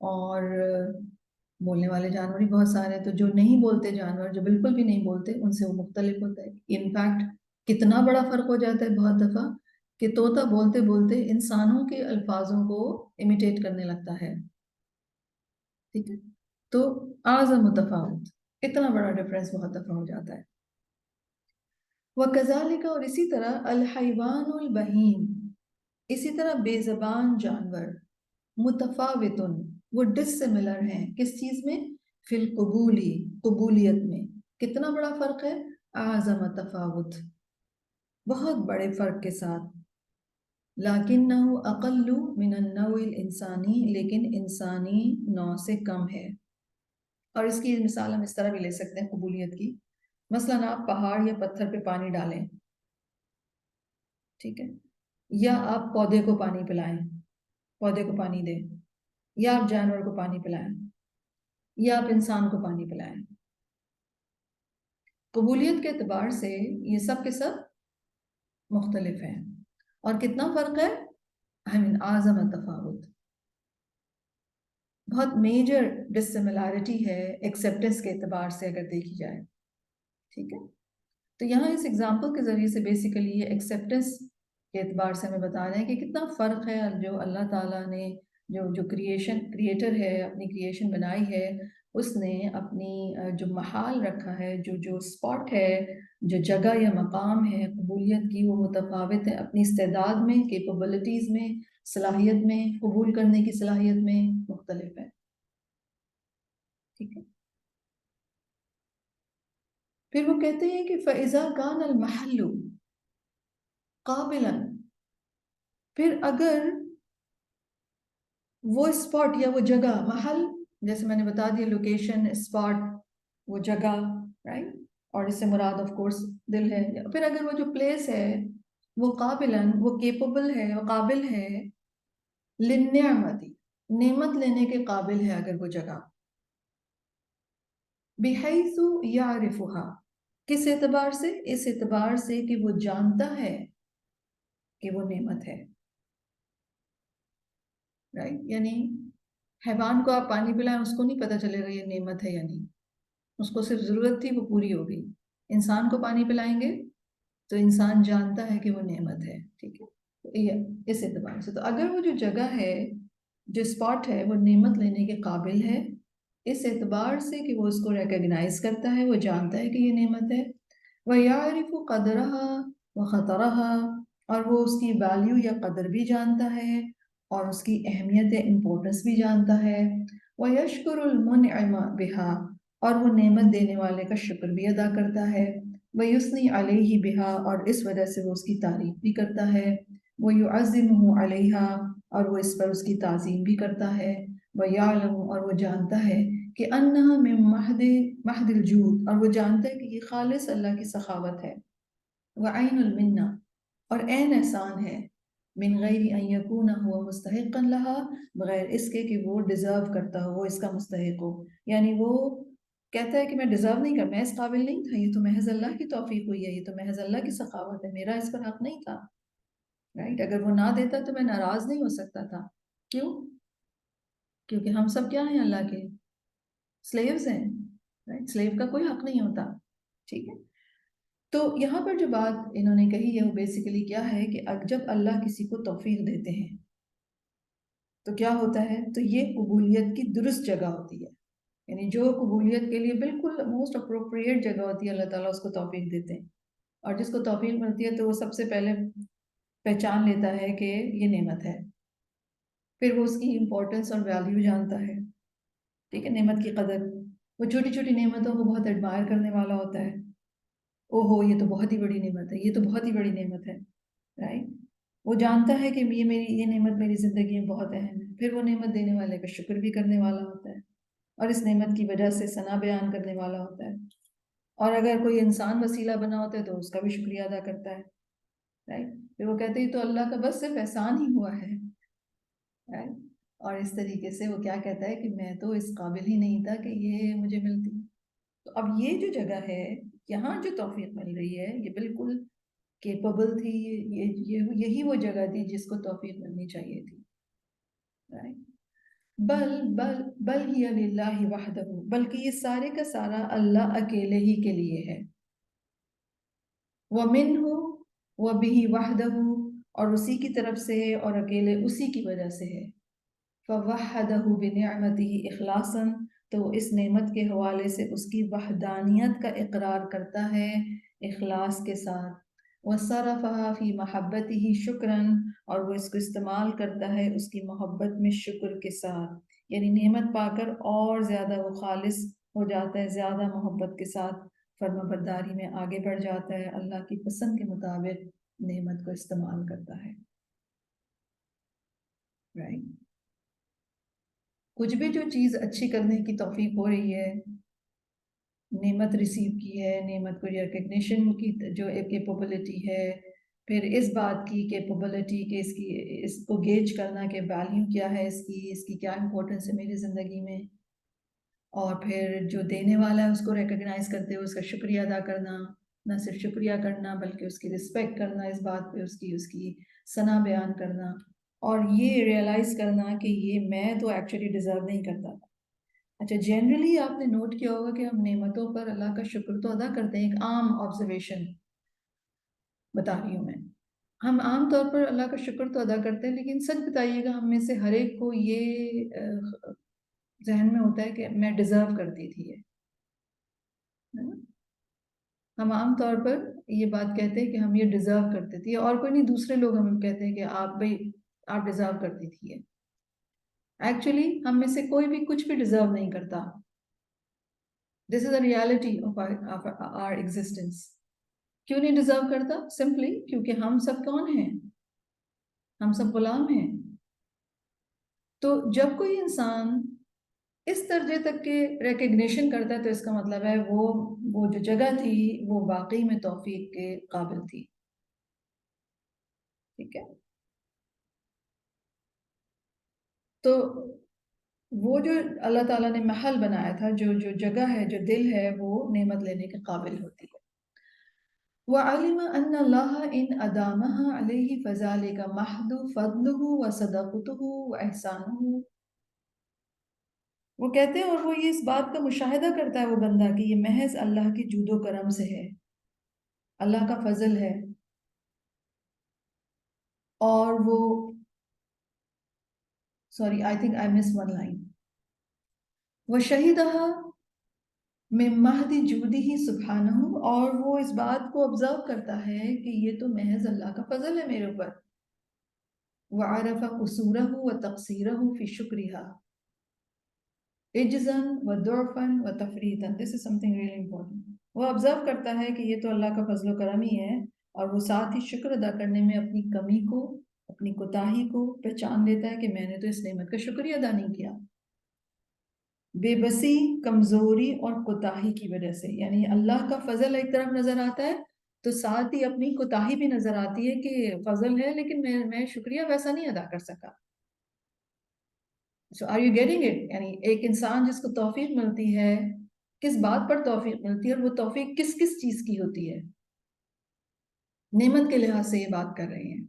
اور بولنے والے جانور بھی بہت سارے ہیں، تو جو نہیں بولتے جانور، جو بالکل بھی نہیں بولتے، ان سے وہ مختلف ہوتا ہے۔ انفیکٹ کتنا بڑا فرق ہو جاتا ہے بہت دفعہ کہ طوطا بولتے بولتے انسانوں کے الفاظوں کو امیٹیٹ کرنے لگتا ہے، ٹھیک ہے؟ تو اعظم متفاوت، اتنا بڑا ڈفرینس بہت دفعہ ہو جاتا ہے۔ وَكَذَلِكَ، اور اسی طرح الحیوان البہیم، اسی طرح بے زبان جانور، متفاوتن، وہ ڈسملر ہیں کس چیز میں؟ فی القبولی، قبولیت میں۔ کتنا بڑا فرق ہے؟ اعظم تفاوت، بہت بڑے فرق کے ساتھ۔ لَكِنَّهُ أَقَلُّ مِنَ النَّوْعِ الْإِنسَانِي، لیکن انسانی نوع سے کم ہے۔ اور اس کی مثال ہم اس طرح بھی لے سکتے ہیں قبولیت کی، مثلاً آپ پہاڑ یا پتھر پہ پانی ڈالیں، ٹھیک ہے، یا آپ پودے کو پانی پلائیں، پودے کو پانی دیں، یا آپ جانور کو پانی پلائیں، یا آپ انسان کو پانی پلائیں۔ قبولیت کے اعتبار سے یہ سب کے سب مختلف ہیں۔ اور کتنا فرق ہے؟ اعظم تفاوت، بہت میجر ڈسملیرٹی ہے ایکسیپٹنس کے اعتبار سے اگر دیکھی جائے، ٹھیک ہے؟ تو یہاں اس ایگزامپل کے ذریعے سے بیسیکلی یہ ایکسیپٹنس کے اعتبار سے ہمیں بتا رہے ہیں کہ کتنا فرق ہے جو اللہ تعالیٰ نے جو کریٹر ہے، اپنی کریشن بنائی ہے، اس نے اپنی جو محال رکھا ہے، جو اسپاٹ ہے، جو جگہ یا مقام ہے قبولیت کی، وہ متفاوت ہے اپنی استعداد میں، کیپبلٹیز میں، صلاحیت میں، قبول کرنے کی صلاحیت میں مختلف ہے، ٹھیک ہے؟ پھر وہ کہتے ہیں کہ فَإِذَا كَانَ الْمَحَلُّ قَابِلًا، پھر اگر وہ اسپاٹ یا وہ جگہ، محل جیسے میں نے بتا دیا لوکیشن، اسپاٹ، وہ جگہ، رائٹ، اور اس سے مراد آف کورس دل ہے، پھر اگر وہ جو پلیس ہے وہ قابلاً، وہ کیپبل ہے، وہ قابل ہے، للنعمتی، نعمت لینے کے قابل ہے اگر وہ جگہ، بحیث یعرفها، کس اعتبار سے؟ اس اعتبار سے کہ وہ جانتا ہے کہ وہ نعمت ہے، رائٹ، یعنی حیوان کو آپ پانی پلائیں، اس کو نہیں پتہ چلے گا یہ نعمت ہے یا نہیں، اس کو صرف ضرورت تھی، وہ پوری ہو گئی۔ انسان کو پانی پلائیں گے تو انسان جانتا ہے کہ وہ نعمت ہے، ٹھیک ہے؟ تو یہ اس اعتبار سے، تو اگر وہ جو جگہ ہے، جو اسپاٹ ہے، وہ نعمت لینے کے قابل ہے، اس اعتبار سے کہ وہ اس کو ریکگنائز کرتا ہے، وہ جانتا ہے کہ یہ نعمت ہے، وَيَعْرِفُ قَدْرَهَا وَخَطَرَهَا، اور وہ اس کی ویلیو یا قدر بھی جانتا ہے اور اس کی اہمیت امپورٹنس بھی جانتا ہے، وَيَشْكُرُ الْمُنْعِمَ بِهَا، اور وہ نعمت دینے والے کا شکر بھی ادا کرتا ہے، وَيُثْنِي عَلَيْهِ بِهَا، اور اس وجہ سے وہ اس کی تعریف بھی کرتا ہے، وَيُعَظِّمُهُ عَلَيْهَا، اور وہ اس پر اس کی تعظیم بھی کرتا ہے، وَيَعْلَمُ، اور وہ جانتا ہے کہ أَنَّهَا مِن مَحْدِ الْجُودِ، اور وہ جانتا ہے کہ یہ خالص اللہ کی سخاوت ہے، وَعَيْنُ الْمِنَّةِ، اور عین احسان ہے، من غیر ان یکون ہوا مستحقا لها، بغیر اس کے کہ وہ ڈیزرو کرتا ہو، وہ اس کا مستحق ہو، یعنی وہ کہتا ہے کہ میں ڈیزرو نہیں کر، میں اس قابل نہیں تھا، یہ تو محض اللہ کی توفیق ہوئی ہے، یہ تو محض اللہ کی سخاوت ہے، میرا اس پر حق نہیں تھا، رائٹ؟ اگر وہ نہ دیتا تو میں ناراض نہیں ہو سکتا تھا، کیوں؟ کیونکہ ہم سب کیا ہیں؟ اللہ کے سلیوز ہیں، رائٹ؟ سلیو کا کوئی حق نہیں ہوتا، ٹھیک ہے؟ تو یہاں پر جو بات انہوں نے کہی ہے وہ بیسیکلی کیا ہے کہ جب اللہ کسی کو توفیق دیتے ہیں تو کیا ہوتا ہے؟ تو یہ قبولیت کی درست جگہ ہوتی ہے، یعنی جو قبولیت کے لیے بالکل موسٹ اپروپریٹ جگہ ہوتی ہے، اللہ تعالیٰ اس کو توفیق دیتے ہیں، اور جس کو توفیق ملتی ہے تو وہ سب سے پہلے پہچان لیتا ہے کہ یہ نعمت ہے، پھر وہ اس کی امپورٹنس اور ویلیو جانتا ہے، ٹھیک ہے؟ نعمت کی قدر، وہ چھوٹی چھوٹی نعمتوں کو بہت ایڈمائر کرنے والا ہوتا ہے، او ہو یہ تو بہت ہی بڑی نعمت ہے، یہ تو بہت ہی بڑی نعمت ہے، رائٹ؟ وہ جانتا ہے کہ یہ نعمت میری زندگی میں بہت اہم ہے، پھر وہ نعمت دینے والے کا شکر بھی کرنے والا ہوتا ہے، اور اس نعمت کی وجہ سے ثنا بیان کرنے والا ہوتا ہے، اور اگر کوئی انسان وسیلہ بنا ہوتا ہے تو اس کا بھی شکریہ ادا کرتا ہے، رائٹ؟ پھر وہ کہتے ہیں تو اللہ کا بس صرف احسان ہی ہوا ہے، رائٹ؟ اور اس طریقے سے وہ کیا کہتا ہے کہ میں تو اس قابل ہی نہیں تھا کہ یہ مجھے ملتی۔ تو اب یہ جو جگہ ہے، یہاں جو توفیق مل رہی ہے، یہ بالکل کیپبل تھی، یہی وہ جگہ تھی جس کو توفیق ملنی چاہیے تھی، رائٹ؟ بل بل بل ہی للہ وحدہ، بلکہ یہ سارے کا سارا اللہ اکیلے ہی کے لیے ہے، ومنہ وبہ وحدہ، اور اسی کی طرف سے ہے اور اکیلے اسی کی وجہ سے ہے، فوحدہ بنعمتہ اخلاصا، تو اس نعمت کے حوالے سے اس کی وحدانیت کا اقرار کرتا ہے اخلاص کے ساتھ، وصرفها فی محبتہ شکرا، اور وہ اس کو استعمال کرتا ہے اس کی محبت میں شکر کے ساتھ، یعنی نعمت پا کر اور زیادہ وہ خالص ہو جاتا ہے، زیادہ محبت کے ساتھ فرما برداری میں آگے بڑھ جاتا ہے، اللہ کی پسند کے مطابق نعمت کو استعمال کرتا ہے، right؟ کچھ بھی جو چیز اچھی کرنے کی توفیق ہو رہی ہے، نعمت ریسیو کی ہے، نعمت کو ریکگنیشن کی جو کیپیبلٹی ہے، پھر اس بات کی کیپیبلٹی کہ اس کو گیج کرنا کہ ویلیو کیا ہے اس کی کیا امپورٹنس ہے میری زندگی میں، اور پھر جو دینے والا ہے اس کو ریکگنائز کرتے ہوئے اس کا شکریہ ادا کرنا، نہ صرف شکریہ کرنا بلکہ اس کی رسپیکٹ کرنا، اس بات پہ اس کی ثنا بیان کرنا، اور یہ ریئلائز کرنا کہ یہ میں تو ایکچولی ڈیزرو نہیں کرتا تھا۔ اچھا، جنرلی آپ نے نوٹ کیا ہوگا کہ ہم نعمتوں پر اللہ کا شکر تو ادا کرتے ہیں، ایک عام آبزرویشن بتا رہی ہوں میں، ہم عام طور پر اللہ کا شکر تو ادا کرتے ہیں، لیکن سچ بتائیے گا ہم میں سے ہر ایک کو یہ ذہن میں ہوتا ہے کہ میں ڈیزرو کرتی تھی یہ، ہے نا؟ ہم عام طور پر یہ بات کہتے ہیں کہ ہم یہ ڈیزرو کرتے تھے، اور کوئی نہیں، دوسرے لوگ ہمیں کہتے ہیں کہ آپ بھائی آپ ڈیزرو کرتی تھی یہ، ایکچولی ہم میں سے کوئی بھی کچھ بھی ڈیزرو نہیں کرتا، this is a reality of our existence. کیوں نہیں ڈیزرو کرتا؟ سمپلی کیونکہ ہم سب کون ہیں؟ ہم سب غلام ہیں۔ تو جب کوئی انسان اس درجے تک کے ریکگنیشن کرتا ہے تو اس کا مطلب ہے وہ جو جگہ تھی وہ واقعی میں توفیق کے قابل تھی، ٹھیک ہے؟ تو وہ جو اللہ تعالیٰ نے محل بنایا تھا، جو جگہ ہے، جو دل ہے، وہ نعمت لینے کے قابل ہوتی ہے۔ وَعَلِمَ أَنَّ اللَّهَ إِنْ أَدَامَهَا عَلَيْهِ فَذَلِكَ مَحْضُ فَضْلُهُ وَصَدَقَتُهُ وَإِحْسَانُهُ۔ وہ کہتے ہیں اور وہ یہ اس بات کا مشاہدہ کرتا ہے وہ بندہ کہ یہ محض اللہ کے جود و کرم سے ہے، اللہ کا فضل ہے، اور وہ sorry I think I miss one line, وَشَهِدَهَا من مہد جودی ہی سبحانہ، اور وہ اس بات کو آبزرو کرتا ہے کہ یہ تو محض اللہ کا فضل ہے میرے اوپر، وعرف قصورہ وتقصیرہ فی شکرہا عجزا وضعفا وتفریطا، this is something really important، وہ آبزرو کرتا ہے کہ یہ تو اللہ کا فضل و کرم ہی ہے، اور وہ ساتھ ہی شکر ادا کرنے میں اپنی کمی کو، اپنی کوتاہی کو پہچان لیتا ہے کہ میں نے تو اس نعمت کا شکریہ ادا نہیں کیا، بے بسی، کمزوری اور کوتاہی کی وجہ سے، یعنی اللہ کا فضل ایک طرف نظر آتا ہے تو ساتھ ہی اپنی کوتاہی بھی نظر آتی ہے کہ فضل ہے لیکن میں شکریہ ویسا نہیں ادا کر سکا۔ سو آر یو گیٹنگ اٹ؟ یعنی ایک انسان جس کو توفیق ملتی ہے، کس بات پر توفیق ملتی ہے، اور وہ توفیق کس کس چیز کی ہوتی ہے، نعمت کے لحاظ سے یہ بات کر رہے ہیں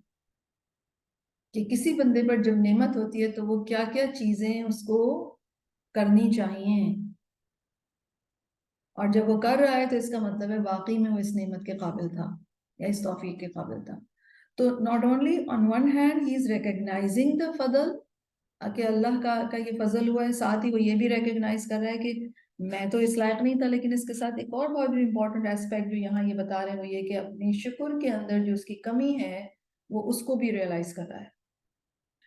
کہ کسی بندے پر جب نعمت ہوتی ہے تو وہ کیا کیا چیزیں اس کو کرنی چاہیے، اور جب وہ کر رہا ہے تو اس کا مطلب ہے واقعی میں وہ اس نعمت کے قابل تھا یا اس توفیق کے قابل تھا۔ تو not only on one hand he is recognizing the فضل کہ اللہ کا یہ فضل ہوا ہے، ساتھ ہی وہ یہ بھی ریکگنائز کر رہا ہے کہ میں تو اس لائق نہیں تھا، لیکن اس کے ساتھ ایک اور بہت امپورٹنٹ ایسپیکٹ جو یہاں یہ بتا رہے ہیں وہ یہ کہ اپنی شکر کے اندر جو اس کی کمی ہے وہ اس کو بھی ریئلائز کر رہا ہے،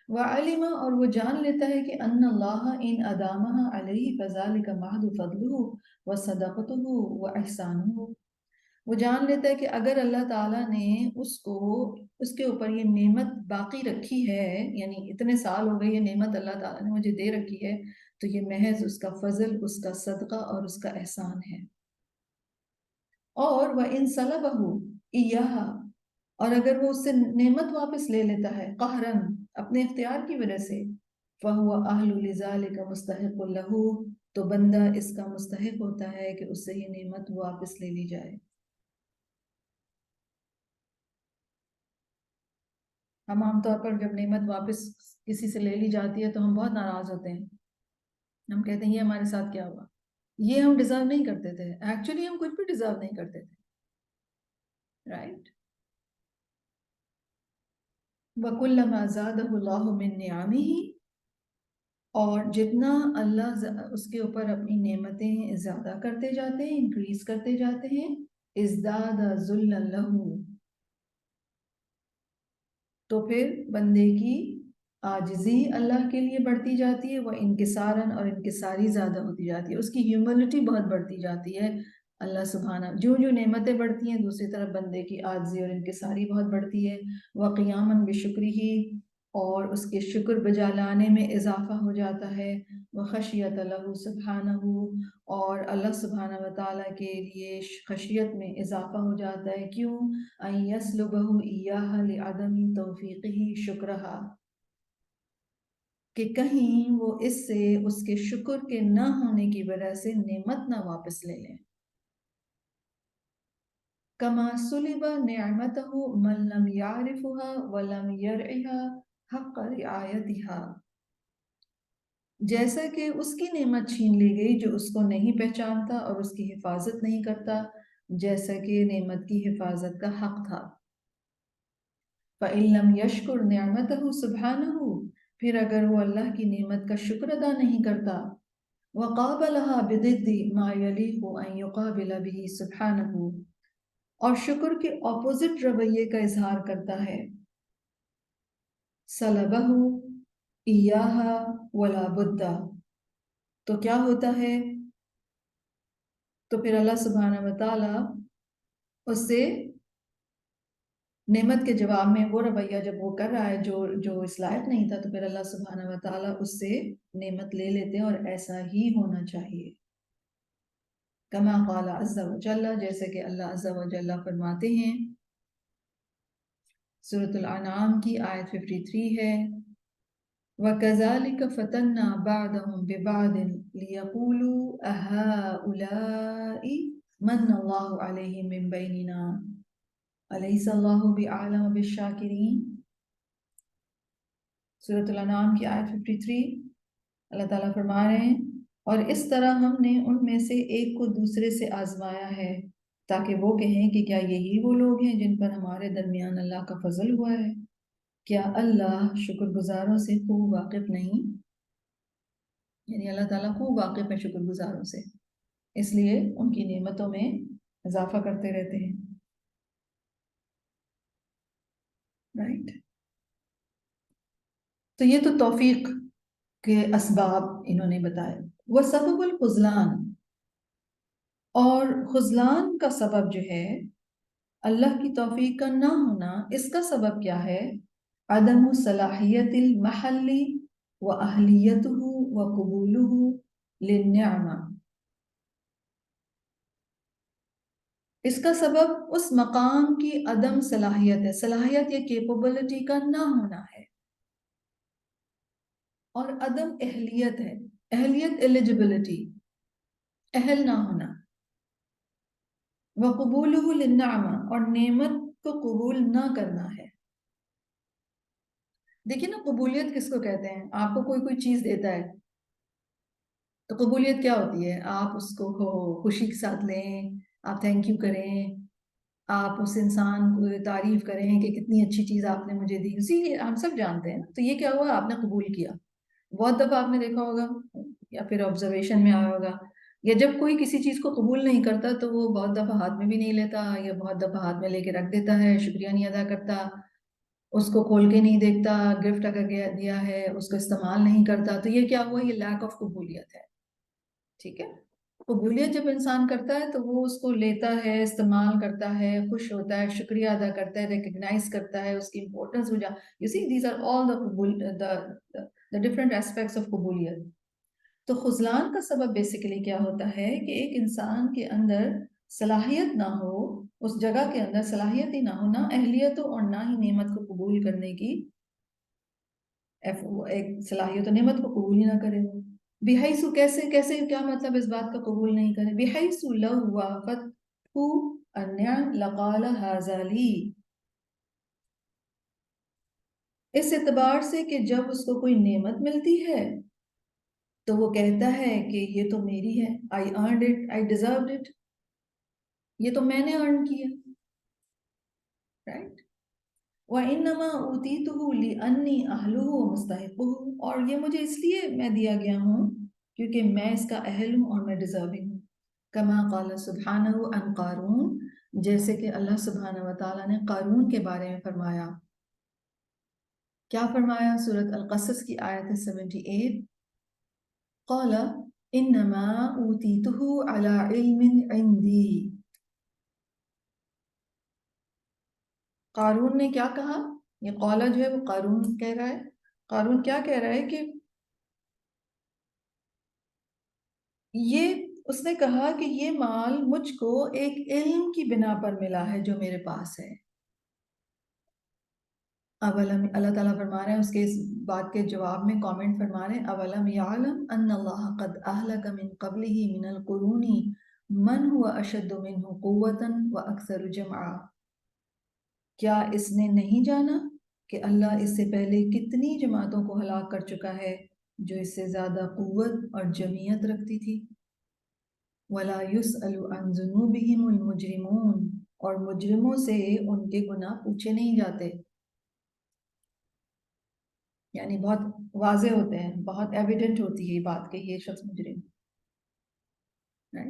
وعلم، اور وہ جان لیتا ہے کہ ان اللہ ان ادامہ علیہ فذلک محض فضلہ وصدقتہ واحسانہ، وہ جان لیتا ہے کہ اگر اللہ تعالیٰ نے اس کے اوپر یہ نعمت باقی رکھی ہے، یعنی اتنے سال ہو گئے یہ نعمت اللہ تعالیٰ نے مجھے دے رکھی ہے، تو یہ محض اس کا فضل، اس کا صدقہ اور اس کا احسان ہے، اور وَإِن صَلَبَهُ إِيَّاهَا، اور اگر وہ اس سے نعمت واپس لے لیتا ہے قہراً اپنے اختیار کی وجہ سے، فَهُوَ أَهْلُ لِذَلِكَ مُسْتَحِقٌ لَهُ، تو بندہ اس کا مستحق ہوتا ہے کہ اس سے یہ نعمت واپس لے لی جائے۔ ہم عام طور پر جب نعمت واپس کسی سے لے لی جاتی ہے تو ہم بہت ناراض ہوتے ہیں، ہم کہتے ہیں یہ ہمارے ساتھ کیا ہوا، یہ ہم ڈیزرو نہیں کرتے تھے، ایکچولی ہم کچھ بھی ڈیزرو نہیں کرتے تھے، رائٹ؟ وَكُلَّمَا زَادَهُ اللَّهُ مِن نِعَمِهِ، اور جتنا اللہ اس کے اوپر اپنی نعمتیں زیادہ کرتے جاتے ہیں، انکریز کرتے جاتے ہیں، ازداد ذُلًّا لَهُ، تو پھر بندے کی عاجزی اللہ کے لیے بڑھتی جاتی ہے، وہ انکساراً، اور انکساری زیادہ ہوتی جاتی ہے، اس کی ہیوملٹی بہت بڑھتی جاتی ہے۔ اللہ سبحانہ جو جو نعمتیں بڑھتی ہیں، دوسری طرف بندے کی عاجزی اور انکساری بہت بڑھتی ہے۔ وقیاماً بشکرہ، اور اس کے شکر بجا لانے میں اضافہ ہو جاتا ہے۔ وخشیت لہ سبحانہ، اور اللہ سبحانہ وتعالیٰ کے لیے خشیت میں اضافہ ہو جاتا ہے۔ کیوں؟ ان یسلبہ ایاہا لعدم توفیقہ شکرہا، کہ کہیں وہ اس سے اس کے شکر کے نہ ہونے کی وجہ سے نعمت نہ واپس لے لیں۔ کما سلب نعمتہ من لم یعرفہا ولم یرعہا حق رعایتہا، جیسا کہ اس کی نعمت چھین لی گئی جو اس کو نہیں پہچانتا اور اس کی حفاظت نہیں کرتا جیسا کہ نعمت کی حفاظت کا حق تھا۔ فَإِن لَمْ يَشْكُرْ نِعْمَتَهُ سُبْحَانَهُ، پھر اگر وہ اللہ کی نعمت کا شکر ادا نہیں کرتا، وَقَابَلَهَا بِضِدِّ مَا يَلِيقُ أَن يُقَابِلَ بِهِ سُبْحَانَهُ، اور شکر کے اپوزٹ رویے کا اظہار کرتا ہے، سَلَبَهُ إِيَّاهَا وَلَا بُدَّ، تو کیا ہوتا ہے؟ تو پھر اللہ سبحانہ وتعالیٰ اس سے نعمت کے جواب میں وہ رویہ جب وہ کر رہا ہے جو اس لائق نہیں تھا، تو پھر اللہ سبحانہ وتعالیٰ اس سے نعمت لے لیتے ہیں، اور ایسا ہی ہونا چاہیے۔ کما قال عز و جل، جیسے کہ اللہ عز و جل فرماتے ہیں، سورۃ الانعام کی آیت 53 ہے، وَكَذَلِكَ فَتَنَّا بَعْضَهُمْ بِبَعْضٍ لِيَقُولُوا أَهَٰؤُلَاءِ مَنَّ اللَّهُ عَلَيْهِم مِّن بَيْنِنَا أَلَيْسَ اللَّهُ بِأَعْلَمَ بِالشَّاکِرِينَ۔ سورۃ الانعام کی آیت 53، اللہ تعالیٰ فرما رہے ہیں، اور اس طرح ہم نے ان میں سے ایک کو دوسرے سے آزمایا ہے تاکہ وہ کہیں کہ کیا یہی وہ لوگ ہیں جن پر ہمارے درمیان اللہ کا فضل ہوا ہے؟ کیا اللہ شکر گزاروں سے خوب واقف نہیں؟ یعنی اللہ تعالیٰ خوب واقف ہے شکر گزاروں سے، اس لیے ان کی نعمتوں میں اضافہ کرتے رہتے ہیں، رائٹ؟ تو یہ تو توفیق کے اسباب انہوں نے بتائے۔ وہ سبب الخذلان، اور خذلان کا سبب جو ہے اللہ کی توفیق کا نہ ہونا، اس کا سبب کیا ہے؟ عدم صلاحیت المحل و اہلیتہ و قبولہ للنعمہ، اس کا سبب اس مقام کی عدم صلاحیت ہے، صلاحیت یا کیپبلٹی کا نہ ہونا ہے، اور عدم اہلیت ہے، اہلیت ایلیجبلٹی، اہل نہ ہونا، وَقُبُولُهُ لِلنَّعْمَةِ، اور نعمت کو قبول نہ کرنا ہے۔ دیکھیں نا، قبولیت کس کو کہتے ہیں؟ آپ کو کوئی چیز دیتا ہے تو قبولیت کیا ہوتی ہے؟ آپ اس کو خوشی کے ساتھ لیں، آپ تھینک یو کریں، آپ اس انسان کو تعریف کریں کہ کتنی اچھی چیز آپ نے مجھے دی، اسی ہم سب جانتے ہیں نا۔ تو یہ کیا ہوا؟ آپ نے قبول کیا۔ بہت دفعہ آپ نے دیکھا ہوگا یا پھر آبزرویشن میں آیا ہوگا، یا جب کوئی کسی چیز کو قبول نہیں کرتا تو وہ بہت دفعہ ہاتھ میں بھی نہیں لیتا، یا بہت دفعہ ہاتھ میں لے کے رکھ دیتا ہے، شکریہ نہیں ادا کرتا، اس کو کھول کے نہیں دیکھتا، گفٹ اگر دیا ہے اس کو استعمال نہیں کرتا، تو یہ کیا ہوا؟ یہ لیک آف قبولیت ہے، ٹھیک ہے؟ قبولیت جب انسان کرتا ہے تو وہ اس کو لیتا ہے، استعمال کرتا ہے، خوش ہوتا ہے، شکریہ ادا کرتا ہے، ریکگنائز کرتا ہے اس کی importance who you see these are all the different aspects of قبولیت۔ تو خذلان کا سبب بیسیکلی کیا ہوتا ہے کہ ایک انسان کے اندر صلاحیت نہ ہو، اس جگہ کے اندر صلاحیت ہی نہ ہو، نہ اہلیت ہو اور نہ ہی نعمت کو قبول کرنے کی ایک صلاحیت، و نعمت کو قبول ہی نہ کرے وہ۔ بحیث، کیسے کیا مطلب اس بات کا قبول نہیں کرے؟ بحیث لو وافته النعم لقال هذا لي، اس اعتبار سے کہ جب اس کو کوئی نعمت ملتی ہے تو وہ کہتا ہے کہ یہ تو میری ہے، I earned it, I deserved it، یہ تو میں نے ارن کیا، رائٹ؟ وَإِنَّمَا أُوتِيتُهُ لِأَنِّي أَهْلُهُ وَمُسْتَحِقُّهُ، اور یہ مجھے اس لیے میں دیا گیا ہوں کیونکہ میں اس کا اہل ہوں اور میں ڈیزرونگ ہوں۔ کما قال سبحانہ عن قارون، جیسے کہ اللہ سبحانہ وتعالیٰ نے قارون کے بارے میں فرمایا۔ کیا فرمایا؟ سورۃ القصص کی آیت 78، قال انما اوتیتہ علی علم عندی۔ قارون نے کیا کہا؟ یہ قولا جو ہے وہ قارون کہہ رہا ہے۔ قارون کیا کہہ رہا ہے کہ یہ، اس نے کہا کہ یہ مال مجھ کو ایک علم کی بنا پر ملا ہے جو میرے پاس ہے۔ اولم، اللہ تعالیٰ فرما رہے ہیں اس کے اس بات کے جواب میں کامنٹ فرما رہے ہیں، اولم یعلم ان اللہ قد اہلک من قبلہ من القرون من هو اشد منہ قوتا واکثر جمعا۔ کیا اس نے نہیں جانا کہ اللہ اس سے پہلے کتنی جماعتوں کو ہلاک کر چکا ہے جو اس سے زیادہ قوت اور جمعیت رکھتی تھی؟ وَلَا يُسْأَلُ عَنْ ذُنُوبِهِمُ الْمُجْرِمُونَ، اور مجرموں سے ان کے گناہ پوچھے نہیں جاتے، یعنی بہت واضح ہوتے ہیں، بہت ایویڈنٹ ہوتی ہے یہ بات کہ یہ شخص مجرم ہے۔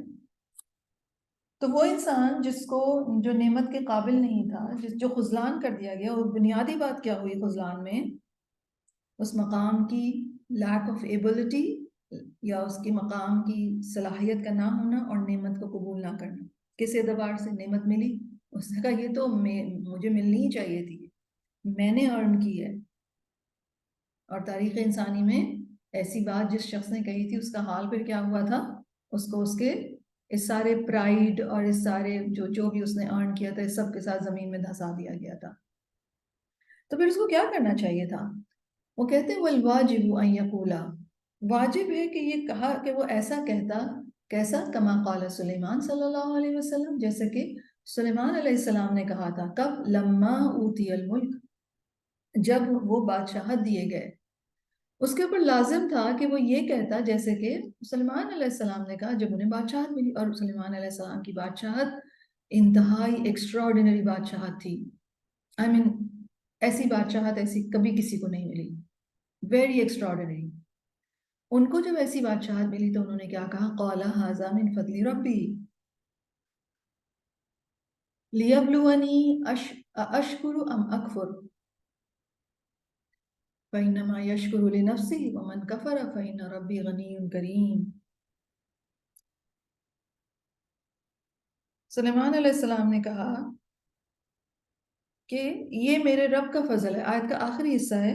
تو وہ انسان جس کو، جو نعمت کے قابل نہیں تھا، جو خذلان کر دیا گیا، اور بنیادی بات کیا ہوئی خذلان میں؟ اس مقام کی لیک آف ایبلٹی، یا اس کے مقام کی صلاحیت کا نہ ہونا، اور نعمت کو قبول نہ کرنا۔ کس اعتبار سے نعمت ملی؟ اس نے کہا یہ تو مجھے ملنی ہی چاہیے تھی، میں نے ارن کی ہے۔ اور تاریخ انسانی میں ایسی بات جس شخص نے کہی تھی اس کا حال پھر کیا ہوا تھا؟ اس کو اس کے اس سارے پرائیڈ اور اس سارے جو بھی اس نے ارن کیا تھا اس سب کے ساتھ زمین میں دھسا دیا گیا تھا۔ تو پھر اس کو کیا کرنا چاہیے تھا؟ وہ کہتے ہیں والواجب ان یقولا، واجب ہے کہ یہ کہا کہ وہ ایسا کہتا، کیسا؟ کما قال سلیمان صلی اللہ علیہ وسلم، جیسے کہ سلیمان علیہ السلام نے کہا تھا۔ کب؟ لما اوتی الملک، جب وہ بادشاہت دیے گئے۔ اس کے اوپر لازم تھا کہ وہ یہ کہتا جیسے کہ سلیمان علیہ السلام نے کہا جب انہیں بادشاہت ملی، اور سلیمان علیہ السلام کی بادشاہت انتہائی ایکسٹراڈنری بادشاہت تھی، آئی مین ایسی بادشاہت ایسی کبھی کسی کو نہیں ملی، ویری ایکسٹراڈنری۔ ان کو جب ایسی بادشاہت ملی تو انہوں نے کیا کہا؟ قال ھذا من فضل ربی لیبلونی اشکر ام اکفر فإنما يشكر لنفسه ومن كفر فإن ربي غني كريم۔ سلیمان علیہ السلام نے کہا کہ یہ میرے رب کا فضل ہے، آیت کا آخری حصہ ہے،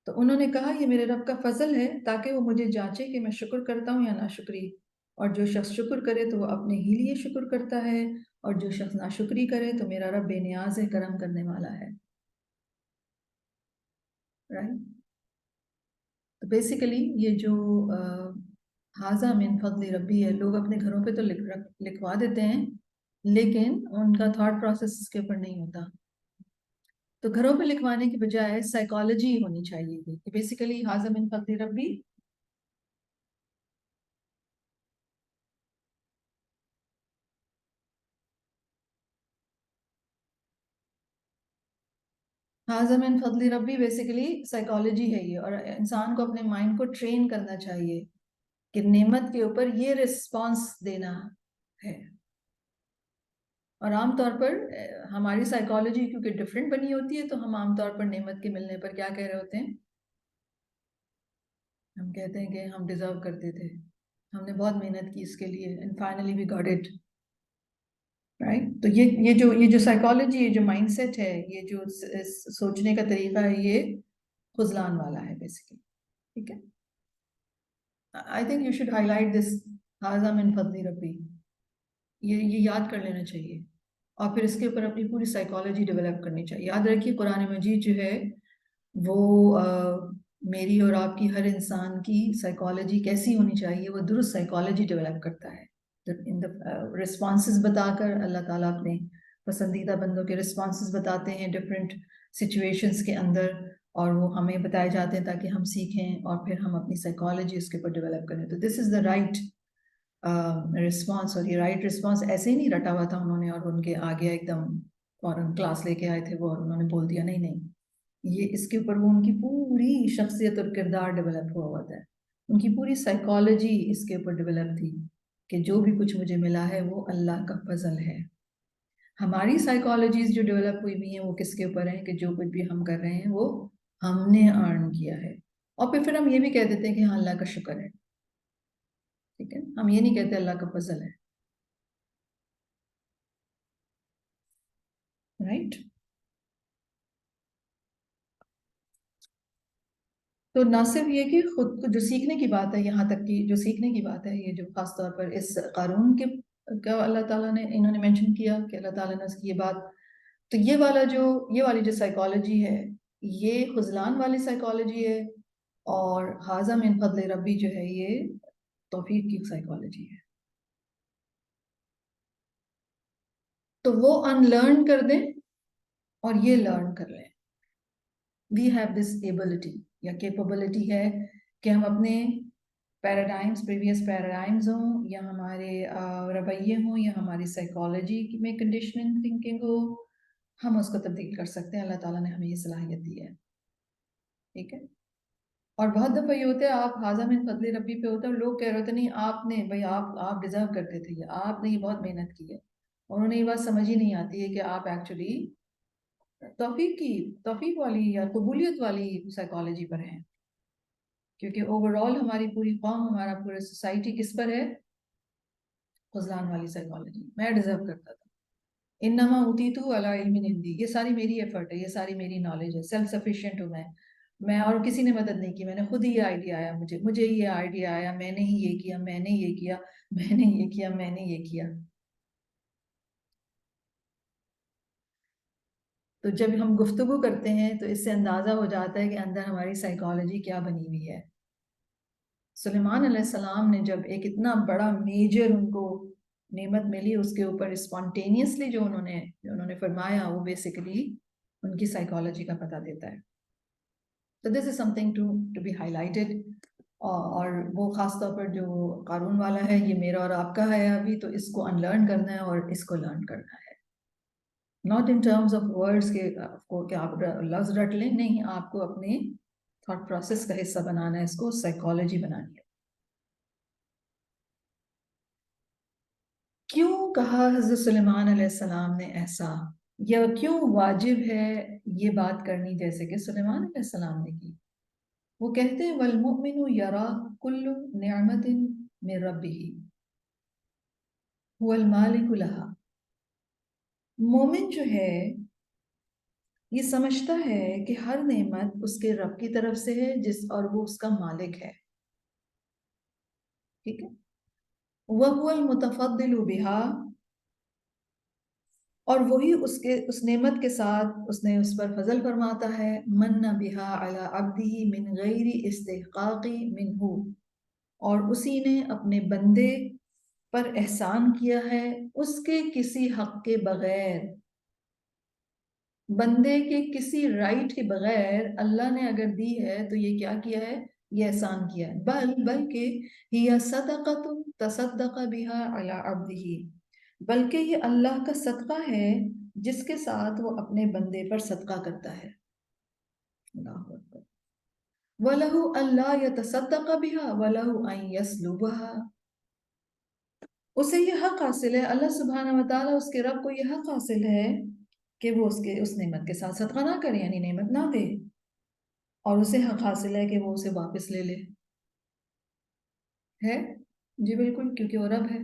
تو انہوں نے کہا یہ میرے رب کا فضل ہے تاکہ وہ مجھے جانچے کہ میں شکر کرتا ہوں یا ناشکری، اور جو شخص شکر کرے تو وہ اپنے ہی لیے شکر کرتا ہے، اور جو شخص ناشکری کرے تو میرا رب بے نیاز ہے، کرم کرنے والا ہے، رائٹ؟ تو بیسیکلی یہ جو ھذا من فضل ربی ہے، لوگ اپنے گھروں پہ تو لکھوا دیتے ہیں لیکن ان کا تھاٹ پروسیس اس کے اوپر نہیں ہوتا۔ تو گھروں پہ لکھوانے کی بجائے سائیکالوجی ہونی چاہیے تھی کہ بیسیکلی ھذا من فضل ربی، ھذا من فضل ربی بیسیکلی سائیکالوجی ہے یہ، اور انسان کو اپنے مائنڈ کو ٹرین کرنا چاہیے کہ نعمت کے اوپر یہ رسپانس دینا ہے۔ اور عام طور پر ہماری سائیکالوجی کیونکہ ڈفرینٹ بنی ہوتی ہے تو ہم عام طور پر نعمت کے ملنے پر کیا کہہ رہے ہوتے ہیں؟ ہم کہتے ہیں کہ ہم ڈیزرو کرتے تھے، ہم نے بہت محنت کی اس کے لیے، and finally we got it, right? تو یہ جو سائیکالوجی، یہ جو مائنڈ سیٹ ہے، یہ جو سوچنے کا طریقہ ہے، یہ خذلان والا ہے بیسیکلی، ٹھیک ہے؟ I think you should highlight this ھذا من فضل ربی، یہ یاد کر لینا چاہیے، اور پھر اس کے اوپر اپنی پوری سائیکالوجی ڈیولپ کرنی چاہیے۔ یاد رکھیے قرآن مجید جو ہے وہ میری اور آپ کی ہر انسان کی سائیکالوجی کیسی ہونی چاہیے، وہ درست سائیکالوجی ڈیولپ کرتا ہے۔ رسپانسز بتا کر اللہ تعالیٰ اپنے پسندیدہ بندوں کے رسپانسز بتاتے ہیں ڈفرینٹ سچویشنز کے اندر، اور وہ ہمیں بتائے جاتے ہیں تاکہ ہم سیکھیں اور پھر ہم اپنی سائیکالوجی اس کے اوپر ڈیولپ کریں. تو this is the right response. اور یہ رائٹ رسپانس ایسے ہی نہیں رٹا ہوا تھا انہوں نے اور ان کے آگے ایک دم فوراً کلاس لے کے آئے تھے وہ اور انہوں نے بول دیا. نہیں نہیں, یہ اس کے اوپر وہ ان کی پوری شخصیت اور کردار ڈیولپ ہوا تھا. ان کی پوری سائیکالوجی اس کے اوپر ڈیولپ تھی کہ جو بھی کچھ مجھے ملا ہے وہ اللہ کا فضل ہے. ہماری سائیکالوجیز جو ڈیولپ ہوئی ہوئی ہیں وہ کس کے اوپر ہیں کہ جو کچھ بھی ہم کر رہے ہیں وہ ہم نے ارن کیا ہے. اور پھر ہم یہ بھی کہہ دیتے ہیں کہ ہاں اللہ کا شکر ہے. ٹھیک ہے, ہم یہ نہیں کہتے اللہ کا فضل ہے. رائٹ. تو نہ صرف یہ کہ خود کو جو سیکھنے کی بات ہے, یہاں تک کہ جو سیکھنے کی بات ہے, یہ جو خاص طور پر اس قارون کے کا اللہ تعالیٰ نے انہوں نے مینشن کیا کہ اللہ تعالیٰ نے اس کی یہ بات, تو یہ والی جو سائیکالوجی ہے یہ خذلان والی سائیکالوجی ہے. اور ھذا من فضل ربی جو ہے یہ توفیق کی سائیکالوجی ہے. تو وہ ان لرن کر دیں اور یہ لرن کر لیں. وی ہیو دس ایبلٹی یا کیپبلٹی ہے کہ ہم اپنے پیراڈائمز, پریویس پیراڈائمز ہوں یا ہمارے رویے ہوں یا ہماری سائیکالوجی میں کنڈیشننگ تھنکنگ ہو, ہم اس کو تبدیل کر سکتے ہیں. اللہ تعالیٰ نے ہمیں یہ صلاحیت دی ہے. ٹھیک ہے. اور بہت دفعہ یہ ہوتا ہے آپ ھذا من فضل ربی پہ ہوتا ہے اور لوگ کہہ رہے ہوتے نہیں آپ نے بھائی آپ ڈیزرو کرتے تھے, آپ نے یہ بہت محنت کی ہے. اور انہیں یہ بات سمجھ ہی نہیں آتی ہے کہ آپ ایکچولی توفیق والی یا قبولیت والی سائیکالوجی پر ہیں. کیونکہ اوور آل ہماری پوری قوم, ہمارا پورا سوسائٹی کس پر ہے؟ خذلان والی سائیکالوجی. میں ڈیزرو کرتا تھا, انما اوتیتو علی علم عندی, یہ ساری میری ایفرٹ ہے, یہ ساری میری نالج ہے, سیلف سفیشینٹ ہوں میں اور کسی نے مدد نہیں کی, میں نے خود ہی یہ آئیڈیا آیا, مجھے یہ آئیڈیا آیا, میں نے ہی یہ کیا, میں نے یہ کیا, میں نے یہ کیا, میں نے یہ کیا. تو جب ہم گفتگو کرتے ہیں تو اس سے اندازہ ہو جاتا ہے کہ اندر ہماری سائیکالوجی کیا بنی ہوئی ہے. سلیمان علیہ السلام نے جب ایک اتنا بڑا میجر ان کو نعمت ملی, اس کے اوپر اسپونٹینیسلی جو انہوں نے فرمایا وہ بیسیکلی ان کی سائیکالوجی کا پتہ دیتا ہے. تو this is something to be highlighted. اور وہ خاص طور پر جو قارون والا ہے یہ میرا اور آپ کا ہے ابھی, تو اس کو انلرن کرنا ہے اور اس کو لرن کرنا ہے. Not in terms of words کہ آپ لفظ رٹ لیں, نہیں, آپ کو اپنے تھاٹ پروسیس کا حصہ بنانا ہے, اس کو سائیکالوجی بنانی ہے. کیوں کہا حضرت سلیمان علیہ السلام نے ایسا, یا کیوں واجب ہے یہ بات کرنی جیسے کہ سلیمان علیہ السلام نے کی؟ وہ کہتے ہیں والمؤمن یرا کل نعمت من ربہ هو المالک لها. مومن جو ہے یہ سمجھتا ہے کہ ہر نعمت اس کے رب کی طرف سے ہے اور وہ اس کا مالک ہے. ٹھیک ہے. وَهُوَ الْمُتَفَضِّلُ بِهَا, اور وہی اس نعمت کے ساتھ اس نے اس پر فضل فرماتا ہے. مَنَّ بِهَا عَلَىٰ عَبْدِهِ مِنْ غَيْرِ اسْتِحْقَاقِ مِنْهُ, اور اسی نے اپنے بندے پر احسان کیا ہے اس کے کسی حق کے بغیر. بندے کے کسی رائٹ کے بغیر اللہ نے اگر دی ہے تو یہ کیا کیا ہے؟ یہ احسان کیا ہے. بلکہ ہی صدقۃ تصدق بها علی عبدہ, بلکہ یہ اللہ کا صدقہ ہے جس کے ساتھ وہ اپنے بندے پر صدقہ کرتا ہے. اللہ اکبر. وَلَهُ أَلَّا يَتَصَدَّقَ بِهَا وَلَهُ أَن يَسْلُبَهَا, اسے یہ حق حاصل ہے, اللہ سبحانہ وتعالیٰ اس کے رب کو یہ حق حاصل ہے کہ وہ اس نعمت کے ساتھ صدقہ نہ کرے, یعنی نعمت نہ دے, اور اسے حق حاصل ہے کہ وہ اسے واپس لے لے. ہے جی بالکل, کیونکہ وہ رب ہے.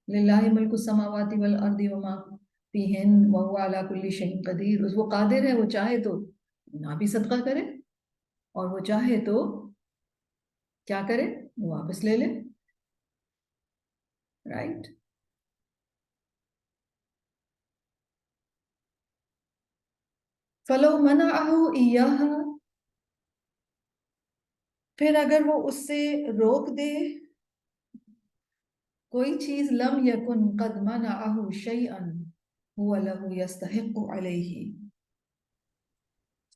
للہ ملک السماوات والارض وما فیہن وہو علی کل شیء قدیر, وہ قادر ہے, وہ چاہے تو نہ بھی صدقہ کرے اور وہ چاہے تو کیا کرے, وہ واپس لے لے. رائٹ. فَلَوْ مَنَعَهُ إِيَّاهَا, پھر اگر وہ اس سے روک دے کوئی چیز, لم یکن قد منعه شیئا هو له یستحق علیہ,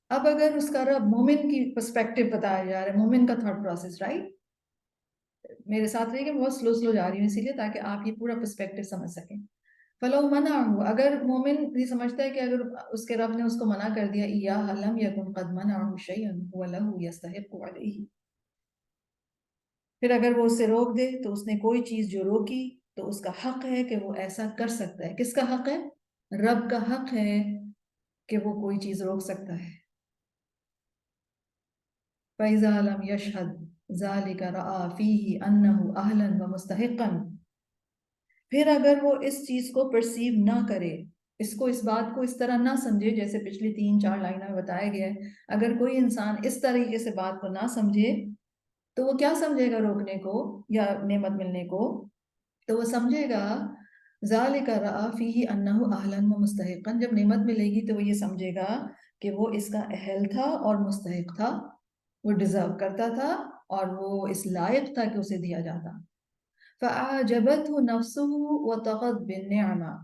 اب اگر اس کا رب مومن کی پرسپیکٹو بتایا جا رہا ہے، مومن کا تھاٹ پروسیس، رائٹ، میرے ساتھ رہیے کہ بہت سلو جا رہی ہوں اسی لیے تاکہ آپ یہ پورا پرسپیکٹو سمجھ سکیں. فلو منع، اگر مومن یہ سمجھتا ہے کہ اگر اس کے رب نے اس کو منع کر دیا، ایاہ لم یکن قد منعہ شیئا هو له یستحق علیہ، پھر اگر وہ اسے روک دے تو اس نے کوئی چیز جو روکی تو اس کا حق ہے کہ وہ ایسا کر سکتا ہے. کس کا حق ہے؟ رب کا حق ہے کہ وہ کوئی چیز روک سکتا ہے. فَإِذَا لَمْ يَشْهَدْ ذَلِكَ رَأَى فِيهِ أَنَّهُ أَهْلًا وَمُسْتَحِقًا، پھر اگر وہ اس چیز کو پرسیو نہ کرے، اس بات کو اس طرح نہ سمجھے جیسے پچھلی 3-4 لائنوں میں بتایا گیا ہے، اگر کوئی انسان اس طریقے سے بات کو نہ سمجھے تو وہ کیا سمجھے گا روکنے کو یا نعمت ملنے کو؟ تو وہ سمجھے گا ذالک رأى فیہ انہ اہلا و مستحقا، جب نعمت ملے گی تو وہ یہ سمجھے گا کہ وہ اس کا اہل تھا اور مستحق تھا، وہ ڈیزرو کرتا تھا اور وہ اس لائق تھا کہ اسے دیا جاتا. فَأَعْجَبَتْهُ نَفْسُهُ وَطَغَتْ بِالنِّعْمَةِ،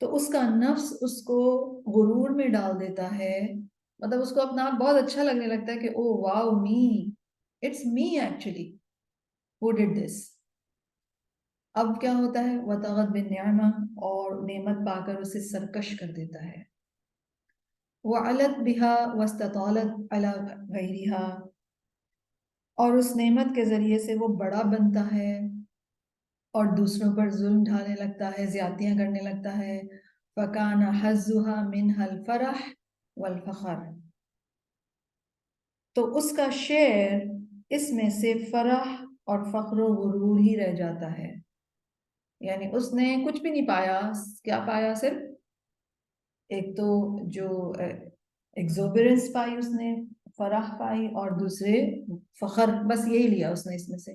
تو اس کا نفس اس کو غرور میں ڈال دیتا ہے، مطلب اس کو اپنا آپ بہت اچھا لگنے لگتا ہے کہ oh wow me, it's me actually who did this. اب کیا ہوتا ہے؟ وَطَغَتْ بِالنِّعْمَةِ، اور نعمت پا کر اسے سرکش کر دیتا ہے. وَعَلَتْ بِهَا وَاسْتَطَالَتْ عَلَى غَيْرِهَا، اور اس نعمت کے ذریعے سے وہ بڑا بنتا ہے اور دوسروں پر ظلم ڈھانے لگتا ہے، زیادتیاں کرنے لگتا ہے. فَكَانَ حَظُّهَا مِنْهَا الْفَرَحُ وَالْفَخْرُ، تو اس کا شعر اس میں سے فرح اور فخر و غرور ہی رہ جاتا ہے. یعنی اس نے کچھ بھی نہیں پایا، کیا پایا؟ صرف ایک تو جو ایگزوبرنس پائی اس نے، فرح پائی، اور دوسرے فخر، بس یہی لیا اس نے اس میں سے.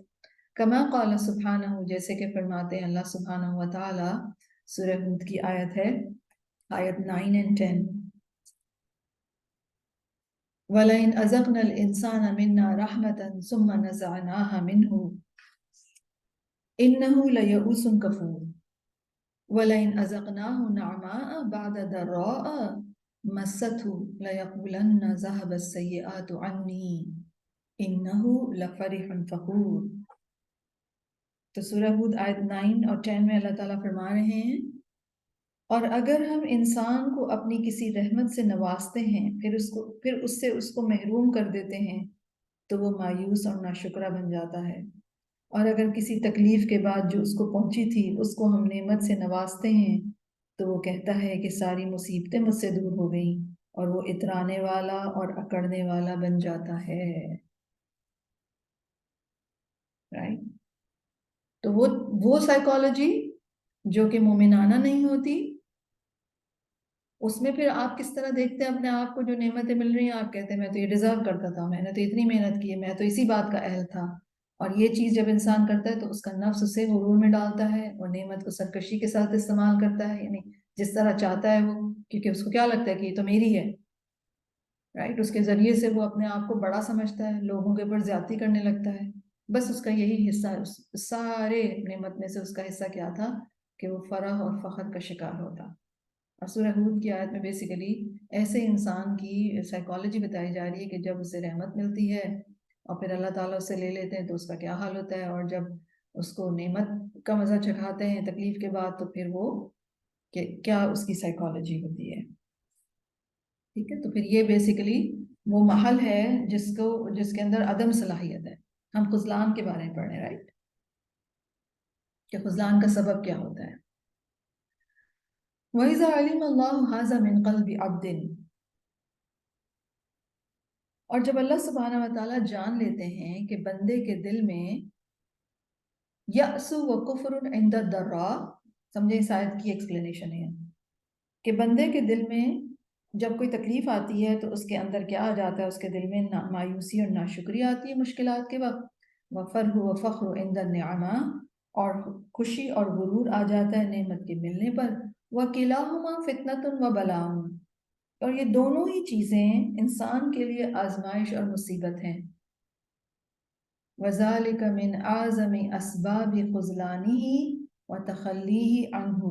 کما قال سبحانہ، جیسے کہ فرماتے ہیں اللہ سبحانہ و تعالی، سورہ ہود کی آیت ہے، آیت 9 and 10. وَلَئِنْ أَذَقْنَا الْإِنسَانَ مِنَّا رَحْمَةً ثُمَّ نَزَعْنَاهَا مِنْهُ إِنَّهُ لَيَئُوسٌ كَفُورٌ وَلَئِنْ أَذَقْنَاهُ نَعْمَاءَ بَعْدَ ضَرَّاءَ مَسَّتْهُ لَيَقُولَنَّ ذَهَبَ السَّيِّئَاتُ عَنِّي إِنَّهُ لَفَرِحٌ فَخُورٌ. تو سورہ ہود آیت 9 اور 10 میں اللہ تعالیٰ فرما رہے ہیں، اور اگر ہم انسان کو اپنی کسی رحمت سے نوازتے ہیں پھر اس سے اس کو محروم کر دیتے ہیں تو وہ مایوس اور ناشکرہ بن جاتا ہے. اور اگر کسی تکلیف کے بعد جو اس کو پہنچی تھی اس کو ہم نعمت سے نوازتے ہیں تو وہ کہتا ہے کہ ساری مصیبتیں مجھ سے دور ہو گئیں، اور وہ اترانے والا اور اکڑنے والا بن جاتا ہے. رائٹ؟ تو وہ سائیکالوجی جو کہ مومنانہ نہیں ہوتی، اس میں پھر آپ کس طرح دیکھتے ہیں اپنے آپ کو؟ جو نعمتیں مل رہی ہیں آپ کہتے ہیں میں تو یہ ڈیزرو کرتا تھا، میں نے تو اتنی محنت کی ہے، میں تو اسی بات کا اہل تھا. اور یہ چیز جب انسان کرتا ہے تو اس کا نفس اسے غرور میں ڈالتا ہے اور نعمت کو سرکشی کے ساتھ استعمال کرتا ہے، یعنی جس طرح چاہتا ہے وہ، کیونکہ اس کو کیا لگتا ہے کہ یہ تو میری ہے. رائٹ؟ اس کے ذریعے سے وہ اپنے آپ کو بڑا سمجھتا ہے، لوگوں کے اوپر زیادتی کرنے لگتا ہے. بس اس کا یہی حصہ، سارے نعمت میں سے اس کا حصہ کیا تھا کہ وہ فرح اور فخر کا شکار ہوتا. اور سورہ ہود کی آیت میں بیسیکلی ایسے انسان کی سائیکالوجی بتائی جا رہی ہے کہ جب اسے رحمت ملتی ہے اور پھر اللہ تعالیٰ اسے لے لیتے ہیں تو اس کا کیا حال ہوتا ہے، اور جب اس کو نعمت کا مزہ چکھاتے ہیں تکلیف کے بعد تو پھر وہ کہ کیا اس کی سائیکالوجی ہوتی ہے. ٹھیک ہے، تو پھر یہ بیسیکلی وہ محل ہے جس کے اندر عدم صلاحیت ہے. ہم خذلان کے بارے میں پڑھ رہے ہیں، رائٹ، کہ خذلان کا سبب کیا ہوتا ہے. وَإِذَا عَلِمَ اللَّهُ هَذَا مِنْ قَلْبِ عَبْدٍ، اور جب اللہ سبحانہ و تعالیٰ جان لیتے ہیں کہ بندے کے دل میں یأس و کفر عند الضراء، سمجھے اس آیت کی ایکسپلینیشن ہے کہ بندے کے دل میں جب کوئی تکلیف آتی ہے تو اس کے اندر کیا آ جاتا ہے؟ اس کے دل میں مایوسی اور ناشکری آتی ہے مشکلات کے وقت. وفرح و فخر عند النعماء، اور خوشی اور غرور آ جاتا ہے نعمت کے ملنے پر. وَكِلَاهُمَا فِتْنَةٌ وَبَلَاءٌ، اور یہ دونوں ہی چیزیں انسان کے لیے آزمائش اور مصیبت ہیں. وَذَلِكَ مِنْ أَعْظَمِ أَسْبَابِ خُذْلَانِهِ وَتَخَلِّيهِ عَنْهُ،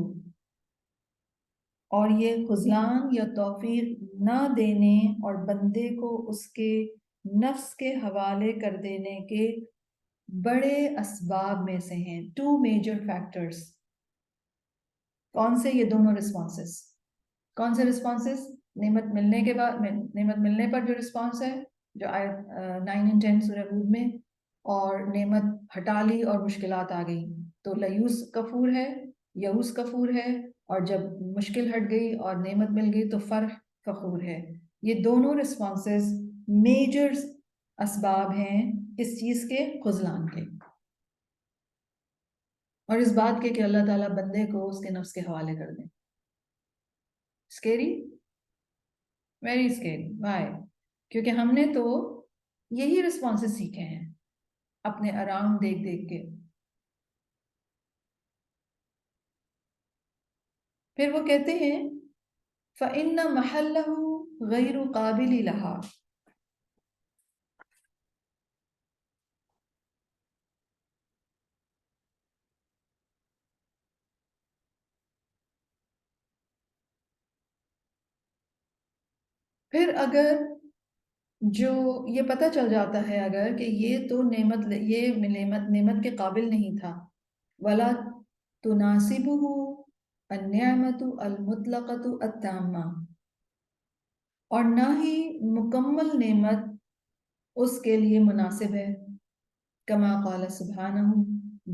اور یہ خذلان یا توفیق نہ دینے اور بندے کو اس کے نفس کے حوالے کر دینے کے بڑے اسباب میں سے ہیں. 2 میجر فیکٹرز. کون سے؟ یہ دونوں رسپانسز. کون سے رسپانسز؟ نعمت ملنے کے بعد، نعمت ملنے پر جو رسپانس ہے جو آیت 9 اور 10 سورہ ہود میں، اور نعمت ہٹا لی اور مشکلات آ گئی تو لیوس کفور ہے، یئوس کفور ہے، اور جب مشکل ہٹ گئی اور نعمت مل گئی تو فرح فخور ہے. یہ دونوں رسپانسز میجر اسباب ہیں اس چیز کے خذلان کے، اور اس بات کے کہ اللہ تعالیٰ بندے کو اس کے نفس کے حوالے کر دیں. Scary, very scary. وائی؟ کیونکہ ہم نے تو یہی رسپانسز سیکھے ہیں اپنے اراؤنڈ دیکھ دیکھ کے. پھر وہ کہتے ہیں فَإِنَّ مَحَلَّهُ غَيْرُ قَابِلِ لَهَا. پھر اگر جو یہ پتہ چل جاتا ہے اگر کہ یہ تو یہ نعمت کے قابل نہیں تھا، ولا تناسبہ النعمت المطلقۃ التامہ، اور نہ ہی مکمل نعمت اس کے لیے مناسب ہے. کما قال سبحانہ،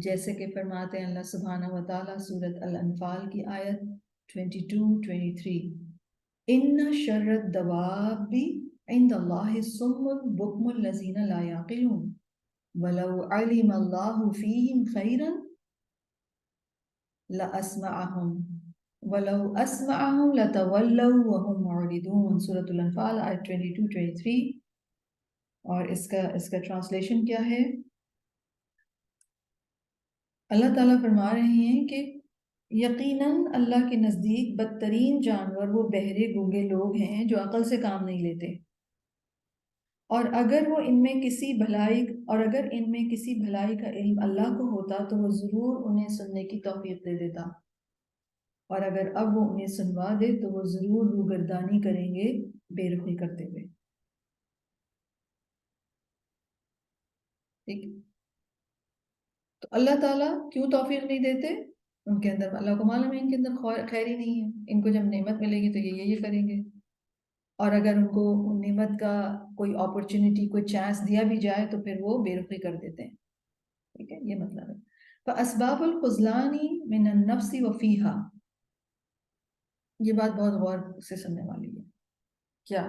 جیسے کہ فرماتے ہیں اللہ سبحانہ و تعالیٰ سورۃ الانفال کی آیت 22-23، ان شر الدواب عند اللہ الصم البکم الذین لا یعقلون ولو علم اللہ فیہم خیرا لاسمعہم ولو اسمعہم لتولوا وهم معرضون. سورۃ الانفال آیت 22-23. اور اس کا ٹرانسلیشن کیا ہے؟ اللہ تعالیٰ فرما رہے ہیں کہ یقیناً اللہ کے نزدیک بدترین جانور وہ بہرے گونگے لوگ ہیں جو عقل سے کام نہیں لیتے، اور اگر ان میں کسی بھلائی کا علم اللہ کو ہوتا تو وہ ضرور انہیں سننے کی توفیق دے دیتا، اور اگر اب وہ انہیں سنوا دے تو وہ ضرور روگردانی کریں گے بے رخی کرتے ہوئے. ٹھیک، تو اللہ تعالیٰ کیوں توفیق نہیں دیتے؟ ان کے اندر، اللہ کو معلوم ہے ان کے اندر خیر ہی نہیں ہے. ان کو جب نعمت ملے گی تو یہ کریں گے، اور اگر ان کو نعمت کا کوئی اپرچونٹی، کوئی چانس دیا بھی جائے تو پھر وہ بے رخی کر دیتے ہیں. ٹھیک ہے، یہ مطلب ہے. فاسباب الخذلان من النفس وفیہا. یہ بات بہت غور سے سننے والی ہے. کیا؟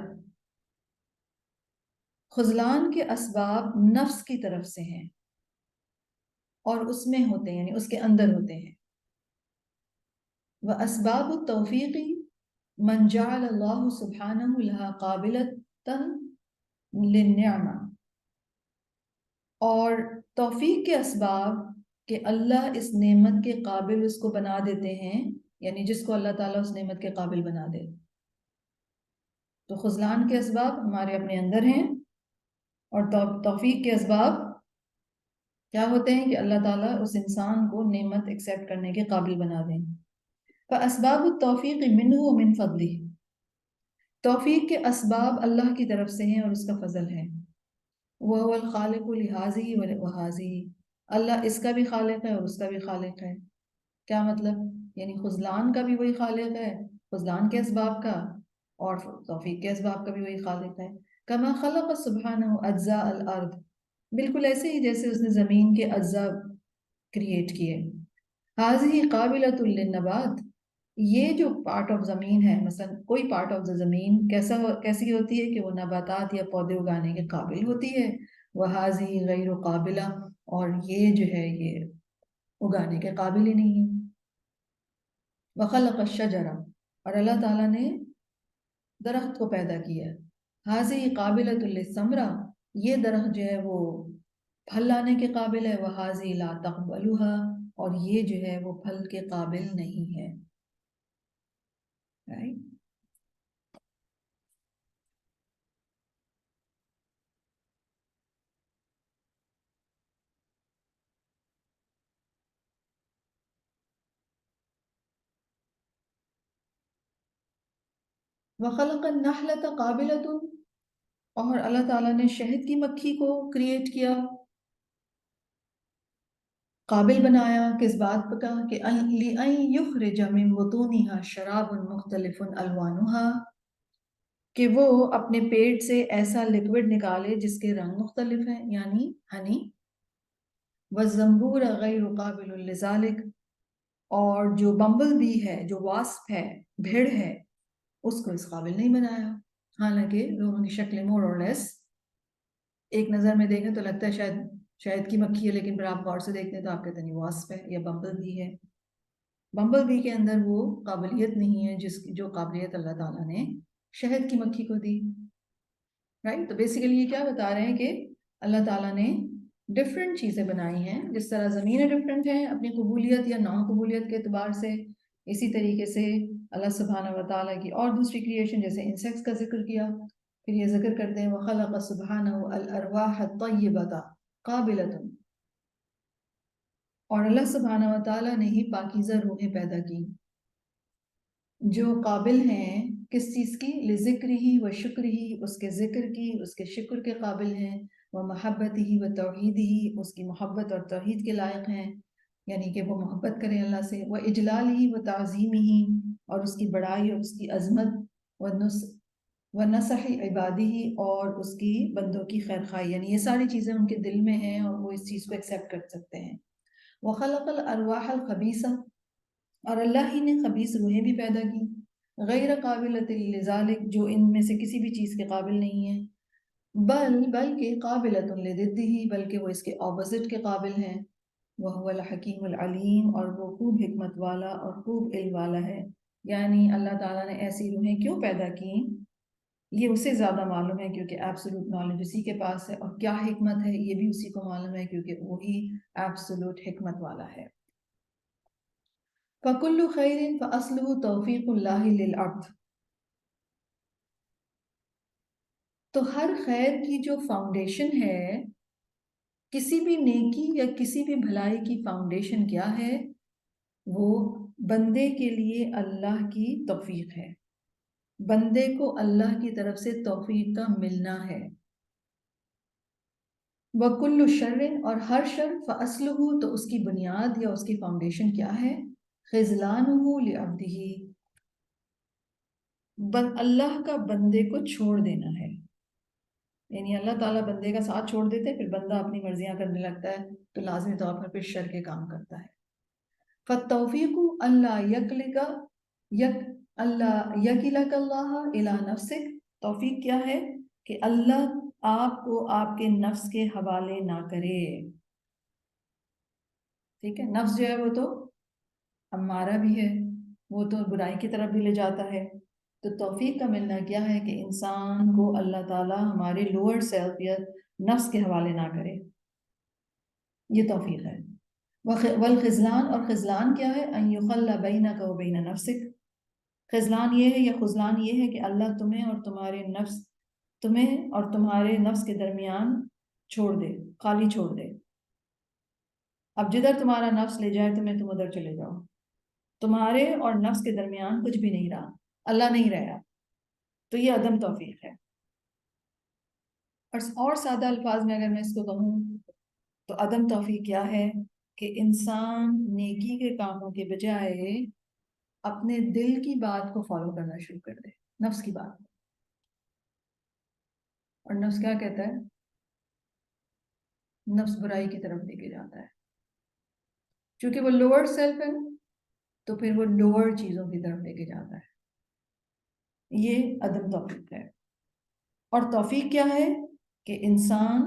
خذلان کے اسباب نفس کی طرف سے ہیں اور اس میں ہوتے ہیں، یعنی اس کے اندر ہوتے ہیں. واسباب التوفیق من جعل اللہ سبحانہ لها قابلتا للنعمہ. اور توفیق کے اسباب کہ اللہ اس نعمت کے قابل اس کو بنا دیتے ہیں، یعنی جس کو اللہ تعالیٰ اس نعمت کے قابل بنا دے. تو خذلان کے اسباب ہمارے اپنے اندر ہیں، اور توفیق کے اسباب کیا ہوتے ہیں کہ اللہ تعالیٰ اس انسان کو نعمت ایکسیپٹ کرنے کے قابل بنا دیں. فاسباب التوفیق منہ ومن فضلہ. توفیق کے اسباب اللہ کی طرف سے ہیں اور اس کا فضل ہے. وَهُوَ الْخَالِقُ لِهَذِهِ وَهَذِهِ. اللہ اس کا بھی خالق ہے اور اس کا بھی خالق ہے. کیا مطلب؟ یعنی خذلان کا بھی وہی خالق ہے، خذلان کے اسباب کا، اور توفیق کے اسباب کا بھی وہی خالق ہے. کما خلق سبحانہ اجزاء الارض. بالکل ایسے ہی جیسے اس نے زمین کے اجزاء کریٹ کیے. حاضی قابلۃ للنبات. یہ جو پارٹ آف زمین ہے، مثلا کوئی پارٹ آف زمین کیسی ہوتی ہے کہ وہ نباتات یا پودے اگانے کے قابل ہوتی ہے. وہ حاضی غیر قابلہ، اور یہ جو ہے یہ اگانے کے قابل ہی نہیں ہے. وخلق الشجرہ. اور اللہ تعالیٰ نے درخت کو پیدا کیا. حاضی قابلۃ للثمرہ. یہ درخت جو ہے وہ پھل لانے کے قابل ہے. وحاضی لا تقبلھا. اور یہ جو ہے وہ پھل کے قابل نہیں ہے. Right? وَخَلَقَ النَّحْلَةَ قَابِلَةٌ، اور اللہ تعالیٰ نے شہد کی مکھی کو کریٹ کیا، قابل بنایا کس بات کا کہ لِأَن يُخْرِجَ مِن بُطُونِهَا شَرَابٌ مُخْتَلِفٌ أَلْوَانُهَا، کہ وہ اپنے پیٹ سے ایسا لکوڈ نکالے جس کے رنگ مختلف ہیں، یعنی ہنی۔ وَالزَّنبُورَ غَيْرُ قَابِلٌ لِذَلِكَ، اور جو بمبل بی ہے، جو واسپ ہے، بھیڑ ہے، اس کو اس قابل نہیں بنایا، حالانکہ دونوں کی شکل مور اور لیس ایک نظر میں دیکھیں تو لگتا ہے شاید شہد کی مکھی ہے، لیکن پھر آپ غور سے دیکھتے ہیں تو آپ کہتے ہیں واسپ ہے یا بمبل بی ہے۔ بمبل بی کے اندر وہ قابلیت نہیں ہے جو قابلیت اللہ تعالیٰ نے شہد کی مکھی کو دی، رائٹ؟ تو بیسیکلی یہ کیا بتا رہے ہیں کہ اللہ تعالیٰ نے ڈفرینٹ چیزیں بنائی ہیں، جس طرح زمینیں ڈفرینٹ ہیں اپنی قبولیت یا نان قبولیت کے اعتبار سے، اسی طریقے سے اللہ سبحانہ و تعالیٰ کی اور دوسری کریشن جیسے انسیکٹس کا ذکر کیا، پھر یہ ذکر کرتے ہیں وَخَلَقَ سُبْحَانَهُ الْأَرْوَاحَ الطَّيِّبَةَ قَابِلَةٌ، اور اللہ سبحانہ و تعالیٰ نے ہی پاکیزہ روحیں پیدا کی جو قابل ہیں کس چیز کی؟ لذکر ہی و شکر ہی، اس کے ذکر کی، اس کے شکر کے قابل ہیں، وہ محبت ہی و توحید ہی، اس کی محبت اور توحید کے لائق ہیں، یعنی کہ وہ محبت کریں اللہ سے، وہ اجلال ہی و تعظیم ہی، اور اس کی بڑائی اور اس کی عظمت، و نصح عبادی ہی، اور اس کی بندوں کی خیر خواہی، یعنی یہ ساری چیزیں ان کے دل میں ہیں اور وہ اس چیز کو ایکسیپٹ کر سکتے ہیں۔ وَخَلَقَ الْأَرْوَاحَ الْخَبِيثَةَ، اور اللہ ہی نے خبیث روحیں بھی پیدا کی، غیر قابلۃ لذالک، جو ان میں سے کسی بھی چیز کے قابل نہیں ہیں، بلکہ قابلۃ لضدہ، بلکہ وہ اس کے اپوزٹ کے قابل ہیں، وہو الحکیم العلیم، اور وہ خوب حکمت والا اور خوب علم والا ہے۔ یعنی اللہ تعالیٰ نے ایسی روحیں کیوں پیدا کی یہ اسے زیادہ معلوم ہے، کیونکہ ایبسولوٹ نالج اسی کے پاس ہے، اور کیا حکمت ہے یہ بھی اسی کو معلوم ہے، کیونکہ وہی ایبسولوٹ حکمت والا ہے۔ فَكُلُّ خَيْرٍ فَأَصْلُهُ تَوْفِيقُ اللَّهِ لِلْعَبْدِ، تو ہر خیر کی جو فاؤنڈیشن ہے، کسی بھی نیکی یا کسی بھی بھلائی کی فاؤنڈیشن کیا ہے؟ وہ بندے کے لیے اللہ کی توفیق ہے، بندے کو اللہ کی طرف سے توفیق کا ملنا ہے۔ وَكُلُّ شَرٍ، اور ہر شر، فَأَصْلُهُ، تو اس کی بنیاد یا اس کی فاؤنڈیشن کیا ہے؟ خِذْلَانُهُ لِعَبْدِهِ، اللہ کا بندے کو چھوڑ دینا ہے، یعنی اللہ تعالیٰ بندے کا ساتھ چھوڑ دیتے پھر بندہ اپنی مرضیاں کرنے لگتا ہے تو لازمی طور پر پھر شر کے کام کرتا ہے۔ فَالتَّوْفِيقُ أَلَّا يَكِلَكَ اللَّهَ إِلَى نَفْسِكَ، توفیق کیا ہے؟ کہ اللہ آپ کو آپ کے نفس کے حوالے نہ کرے، ٹھیک ہے؟ نفس جو ہے وہ تو امارہ بھی ہے، وہ تو برائی کی طرف بھی لے جاتا ہے، تو توفیق کا ملنا کیا ہے کہ انسان کو اللہ تعالیٰ ہمارے لوور سیلف یا نفس کے حوالے نہ کرے، یہ توفیق ہے۔ والخذلان، اور خذلان کیا ہے؟ ان یخل بینک و بین نفسک، خذلان یہ ہے یا خذلان یہ ہے کہ اللہ تمہیں اور تمہارے نفس کے درمیان چھوڑ دے، خالی چھوڑ دے۔ اب جدھر تمہارا نفس لے جائے تم ادھر چلے جاؤ، تمہارے اور نفس کے درمیان کچھ بھی نہیں رہا، اللہ نہیں رہا، تو یہ عدم توفیق ہے۔ اور سادہ الفاظ میں اگر میں اس کو کہوں تو عدم توفیق کیا ہے کہ انسان نیکی کے کاموں کے بجائے اپنے دل کی بات کو فالو کرنا شروع کر دے، نفس کی بات، اور نفس کیا کہتا ہے؟ نفس برائی کی طرف لے کے جاتا ہے، چونکہ وہ لوور سیلف ہے تو پھر وہ لوور چیزوں کی طرف لے کے جاتا ہے، یہ عدم توفیق ہے۔ اور توفیق کیا ہے کہ انسان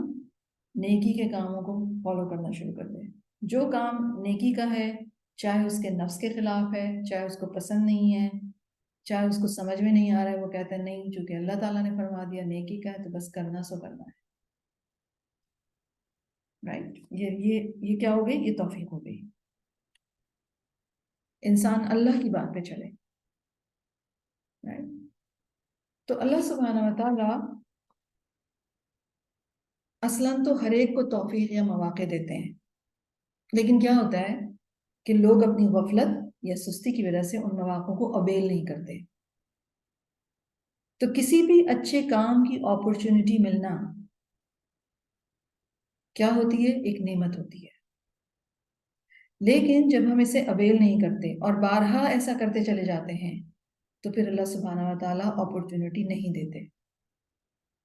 نیکی کے کاموں کو فالو کرنا شروع کر دے، جو کام نیکی کا ہے چاہے اس کے نفس کے خلاف ہے، چاہے اس کو پسند نہیں ہے، چاہے اس کو سمجھ میں نہیں آ رہا ہے، وہ کہتا ہے نہیں چونکہ اللہ تعالیٰ نے فرما دیا نیکی کا ہے تو بس کرنا سو کرنا ہے، رائٹ؟ یہ کیا ہو گئی؟ یہ توفیق ہو گئی، انسان اللہ کی بات پہ چلے، رائٹ؟ تو اللہ سبحانہ و تعالیٰ اصلاً تو ہر ایک کو توفیق یا مواقع دیتے ہیں، لیکن کیا ہوتا ہے کہ لوگ اپنی غفلت یا سستی کی وجہ سے ان مواقع کو اویل نہیں کرتے، تو کسی بھی اچھے کام کی اپرچونٹی ملنا کیا ہوتی ہے؟ ایک نعمت ہوتی ہے. لیکن جب ہم اسے اویل نہیں کرتے اور بارہا ایسا کرتے چلے جاتے ہیں تو پھر اللہ سبحانہ و تعالیٰ اپرچونٹی نہیں دیتے.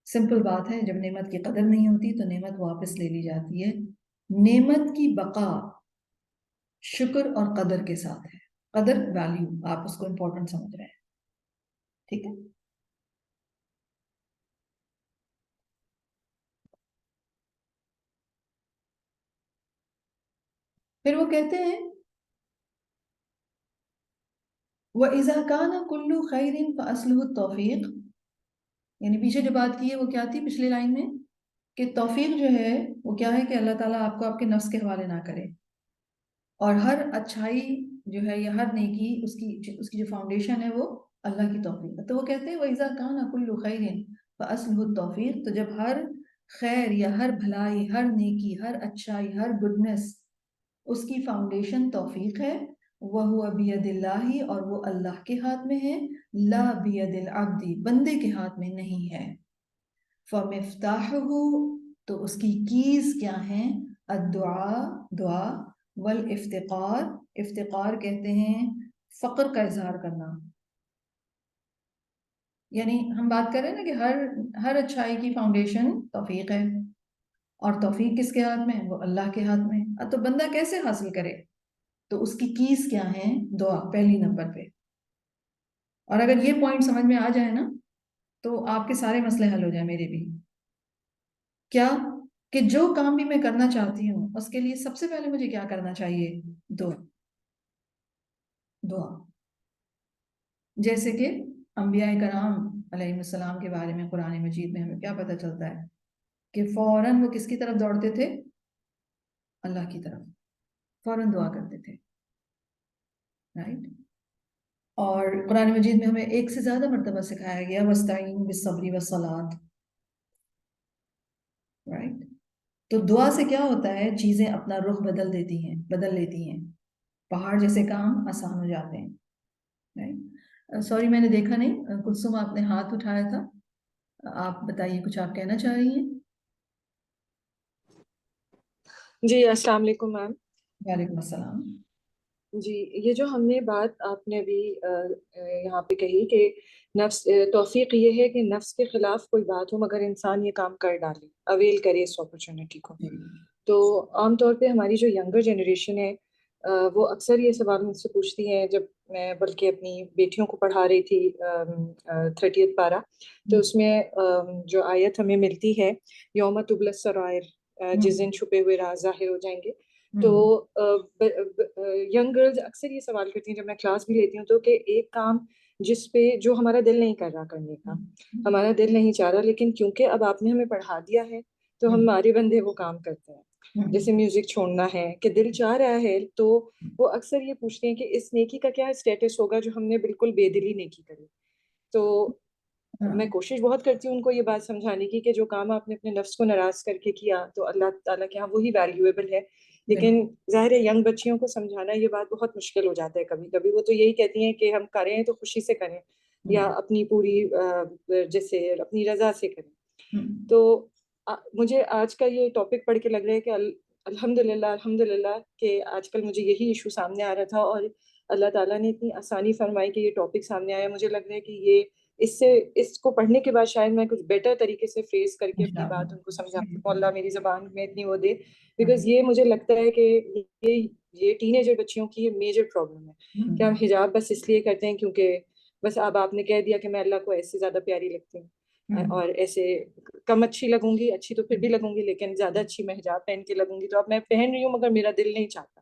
سمپل بات ہے، جب نعمت کی قدر نہیں ہوتی تو نعمت واپس لے لی جاتی ہے. نعمت کی بقا شکر اور قدر کے ساتھ ہے. قدر ویلیو، آپ اس کو امپورٹنٹ سمجھ رہے ہیں، ٹھیک ہے. پھر وہ کہتے ہیں وَإِذَا كَانَ كُلُّ خَيْرٍ فَأَصْلُهُ التَّوْفِيقُ. یعنی پیچھے جو بات کی ہے وہ کیا تھی پچھلی لائن میں، کہ توفیق جو ہے وہ کیا ہے کہ اللہ تعالیٰ آپ کو آپ کے نفس کے حوالے نہ کرے، اور ہر اچھائی جو ہے یا ہر نیکی اس کی جو فاؤنڈیشن ہے وہ اللہ کی توفیق ہے. تو وہ کہتے ہیں وَإِذَا كَانَ كُلُّ خَيْرٍ فَأَصْلُهُ التَّوْفِيقُ. تو جب ہر خیر یا ہر بھلائی، ہر نیکی، ہر اچھائی، ہر گڈنس، اس کی فاؤنڈیشن توفیق ہے، وَهُوَ بِيَدِ اللَّهِ، اور وہ اللہ کے ہاتھ میں ہے، لَا بِيَدِ الْعَبْدِ، بندے کے ہاتھ میں نہیں ہے. فَمِفْتَاحُهُ، تو اس کی کیز کیا ہیں؟ الدعاء، دعا، والافتقار، افتقار کہتے ہیں فقر کا اظہار کرنا. یعنی ہم بات کر رہے ہیں نا کہ ہر اچھائی کی فاؤنڈیشن توفیق ہے، اور توفیق کس کے ہاتھ میں؟ وہ اللہ کے ہاتھ میں. تو بندہ کیسے حاصل کرے؟ تو اس کی کیز کیا ہیں؟ دعا پہلی نمبر پہ. اور اگر یہ پوائنٹ سمجھ میں آ جائے نا تو آپ کے سارے مسئلے حل ہو جائیں، میرے بھی. کیا؟ کہ جو کام بھی میں کرنا چاہتی ہوں اس کے لیے سب سے پہلے مجھے کیا کرنا چاہیے؟ دعا. دعا. جیسے کہ انبیاء کرام علیہ السلام کے بارے میں قرآن مجید میں ہمیں کیا پتہ چلتا ہے کہ فوراً وہ کس کی طرف دوڑتے تھے؟ اللہ کی طرف. فوراً دعا کرتے تھے، رائٹ. اور قرآن مجید میں ہمیں ایک سے زیادہ مرتبہ سکھایا گیا وَاسْتَعِینُوا بِالصَّبْرِ وَالصَّلَاةِ، رائٹ. تو دعا سے کیا ہوتا ہے؟ چیزیں اپنا رخ بدل لیتی ہیں. پہاڑ جیسے کام آسان ہو جاتے ہیں، رائٹ. سوری میں نے دیکھا نہیں، کلثوم آپ نے ہاتھ اٹھایا تھا، آپ بتائیے کچھ آپ کہنا چاہ رہی ہیں. جی السلام علیکم میم. وعلیکم السلام. جی یہ جو ہم نے بات آپ نے ابھی یہاں پہ کہی کہ نفس توفیق یہ ہے کہ نفس کے خلاف کوئی بات ہو مگر انسان یہ کام کر ڈالے، اویل کرے اس اپرچونٹی کو. تو عام طور پہ ہماری جو ینگر جنریشن ہے وہ اکثر یہ سوال مجھ سے پوچھتی ہیں. جب میں بلکہ اپنی بیٹیوں کو پڑھا رہی تھی 30 پارہ، تو اس میں جو آیت ہمیں ملتی ہے یوم تبلی السرائر، جس دن چھپے ہوئے راز ظاہر ہو جائیں گے. تو ینگ گرلز اکثر یہ سوال کرتی ہیں جب میں کلاس بھی لیتی ہوں تو، کہ ایک کام جس پہ جو ہمارا دل نہیں کر رہا کرنے کا، ہمارا دل نہیں چاہ رہا، لیکن کیونکہ اب آپ نے ہمیں پڑھا دیا ہے تو ہمارے بندے وہ کام کرتے ہیں. جیسے میوزک چھوڑنا ہے کہ دل چاہ رہا ہے، تو وہ اکثر یہ پوچھتے ہیں کہ اس نیکی کا کیا اسٹیٹس ہوگا جو ہم نے بالکل بے دلی نیکی کری. تو میں کوشش بہت کرتی ہوں ان کو یہ بات سمجھانے کی کہ جو کام آپ نے اپنے نفس کو ناراض کر کے کیا تو اللہ تعالیٰ کے یہاں وہی ویلیویبل ہے. لیکن ظاہر ہے ینگ بچیوں کو سمجھانا یہ بات بہت مشکل ہو جاتا ہے کبھی کبھی. وہ تو یہی کہتی ہیں کہ ہم کریں تو خوشی سے کریں، یا اپنی پوری جیسے اپنی رضا سے کریں. تو مجھے آج کا یہ ٹاپک پڑھ کے لگ رہا ہے کہ الحمدللہ کہ آج کل مجھے یہی ایشو سامنے آ رہا تھا، اور اللہ تعالیٰ نے اتنی آسانی فرمائی کہ یہ ٹاپک سامنے آیا. مجھے لگ رہا ہے کہ یہ اس کو پڑھنے کے بعد شاید میں کچھ بیٹر طریقے سے فیس کر کے اپنی بات ان کو سمجھا سکوں. اللہ میری زبان میں اتنی وہ دے، بیکاز یہ مجھے لگتا ہے کہ یہ ٹین ایجر بچیوں کی یہ میجر پرابلم ہے کہ ہم حجاب بس اس لیے کرتے ہیں کیونکہ بس اب آپ نے کہہ دیا کہ میں اللہ کو ایسے زیادہ پیاری لگتی ہوں اور ایسے کم اچھی لگوں گی، اچھی تو پھر بھی لگوں گی لیکن زیادہ اچھی میں حجاب پہن کے لگوں گی. تو اب میں پہن رہی ہوں مگر میرا دل نہیں چاہتا.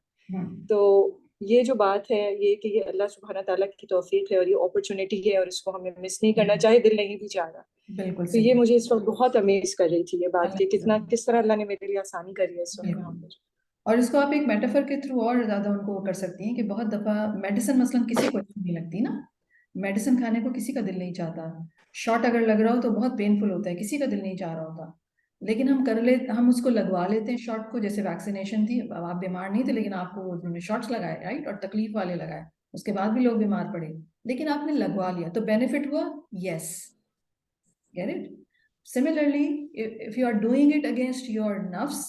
تو یہ جو بات ہے یہ کہ یہ اللہ سبحانہ تعالیٰ کی توفیق ہے اور یہ اپرچونٹی ہے اور اس کو ہمیں مس نہیں کرنا چاہے، دل نہیں بھی چاہ رہا. بالکل. تو یہ مجھے اس وقت بہت امیز کر رہی تھی یہ بات کہ کس طرح اللہ نے میرے لیے آسانی کری ہے اس وقت یہاں پر. اور اس کو آپ ایک میٹافر کے تھرو اور زیادہ ان کو کر سکتی ہیں کہ بہت دفعہ میڈیسن مثلاً کسی کو اچھی نہیں لگتی نا، میڈیسن کھانے کو کسی کا دل نہیں چاہتا. شاٹ اگر لگ رہا ہو تو بہت پینفل ہوتا ہے، کسی کا دل نہیں چاہ رہا ہوتا، لیکن ہم اس کو لگوا لیتے ہیں شاٹ کو. جیسے ویکسینیشن تھی، اب آپ بیمار نہیں تھے لیکن آپ کو انہوں نے شاٹس لگائے، رائٹ، اور تکلیف والے لگائے، اس کے بعد بھی لوگ بیمار پڑے، لیکن آپ نے لگوا لیا تو بینیفٹ ہوا. یس، Get it? Similarly, if you are doing it against your nafs,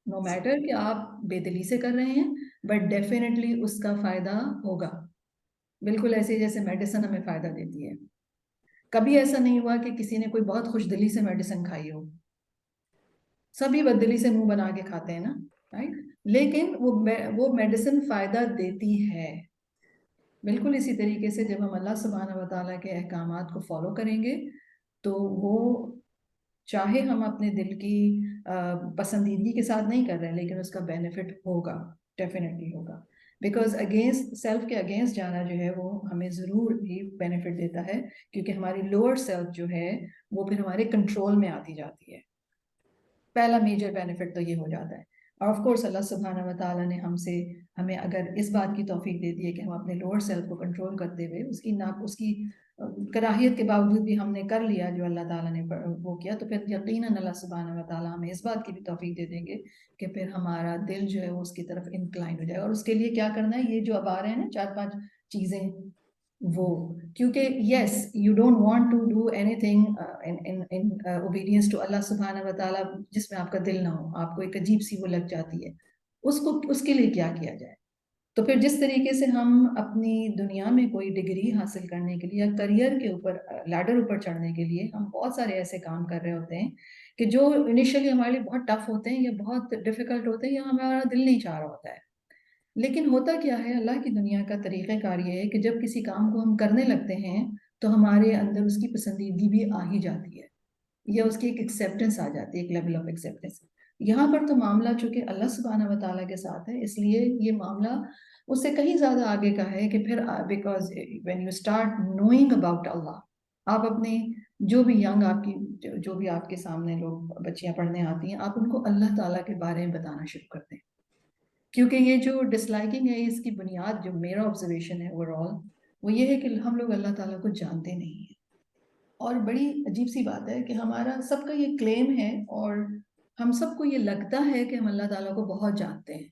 no matter کہ آپ بے دلی سے کر رہے ہیں, but definitely اس کا فائدہ ہوگا. بالکل ایسے جیسے میڈیسن ہمیں فائدہ دیتی ہے. کبھی ایسا نہیں ہوا کہ کسی نے کوئی بہت خوش دلی سے میڈیسن کھائی ہو. سبھی بد دلی سے منہ بنا کے کھاتے ہیں نا, رائٹ؟ لیکن وہ میڈیسن فائدہ دیتی ہے. بالکل اسی طریقے سے جب ہم اللہ سبحانہ و تعالیٰ کے احکامات کو فالو کریں گے تو وہ چاہے ہم اپنے دل کی پسندیدگی کے ساتھ نہیں کر رہے ہیں, لیکن اس کا بینیفٹ ہوگا, ڈیفینیٹلی ہوگا. بیکاز اگینسٹ سیلف کے اگینسٹ جانا جو ہے وہ ہمیں ضرور ہی بینیفٹ دیتا ہے, کیونکہ ہماری لوور سیلف جو ہے وہ پھر ہمارے کنٹرول میں آتی جاتی ہے. پہلا میجر بینیفٹ تو یہ ہو جاتا ہے. اور آف کورس اللہ سبحانہ و تعالیٰ نے ہمیں اگر اس بات کی توفیق دے دی ہے کہ ہم اپنے لوور سیلف کو کنٹرول کرتے ہوئے اس کی کراہیت کے باوجود بھی ہم نے کر لیا جو اللہ تعالیٰ نے وہ کیا, تو پھر یقیناً اللہ سبحانہ و تعالیٰ ہمیں اس بات کی بھی توفیق دے دیں گے کہ پھر ہمارا دل جو ہے وہ اس کی طرف انکلائن ہو جائے. اور اس کے لیے کیا کرنا ہے, یہ جو اب آ رہے ہیں نا 4-5 چیزیں, وہ کیونکہ yes you don't want to do anything in obedience to Allah سبحانہ و تعالیٰ جس میں آپ کا دل نہ ہو, آپ کو ایک عجیب سی وہ لگ جاتی ہے. اس کے لیے کیا کیا جائے؟ تو پھر جس طریقے سے ہم اپنی دنیا میں کوئی ڈگری حاصل کرنے کے لیے یا کریئر کے اوپر لیڈر اوپر چڑھنے کے لیے ہم بہت سارے ایسے کام کر رہے ہوتے ہیں کہ جو انیشلی ہمارے لیے بہت ٹف ہوتے ہیں یا بہت ڈیفیکلٹ ہوتے ہیں یا ہمارا دل نہیں چاہ رہا ہوتا ہے. لیکن ہوتا کیا ہے, اللہ کی دنیا کا طریقہ کار یہ ہے کہ جب کسی کام کو ہم کرنے لگتے ہیں تو ہمارے اندر اس کی پسندیدگی بھی آ ہی جاتی ہے, یا اس کی ایک ایکسیپٹنس آ جاتی ہے, ایک لیول آف ایکسیپٹنس. یہاں پر تو معاملہ چونکہ اللہ سبحانہ و تعالیٰ کے ساتھ ہے, اس لیے یہ معاملہ اس سے کہیں زیادہ آگے کا ہے کہ پھر because when you start knowing about Allah, آپ اپنے جو بھی جو بھی آپ کے سامنے لوگ بچیاں پڑھنے آتی ہیں, آپ ان کو اللہ تعالیٰ کے بارے میں بتانا شروع کرتے ہیں. کیونکہ یہ جو ڈس لائکنگ ہے اس کی بنیاد جو میرا آبزرویشن ہے اوور آل وہ یہ ہے کہ ہم لوگ اللہ تعالیٰ کو جانتے نہیں ہیں. اور بڑی عجیب سی بات ہے کہ ہمارا سب کا یہ کلیم ہے اور ہم سب کو یہ لگتا ہے کہ ہم اللہ تعالیٰ کو بہت جانتے ہیں,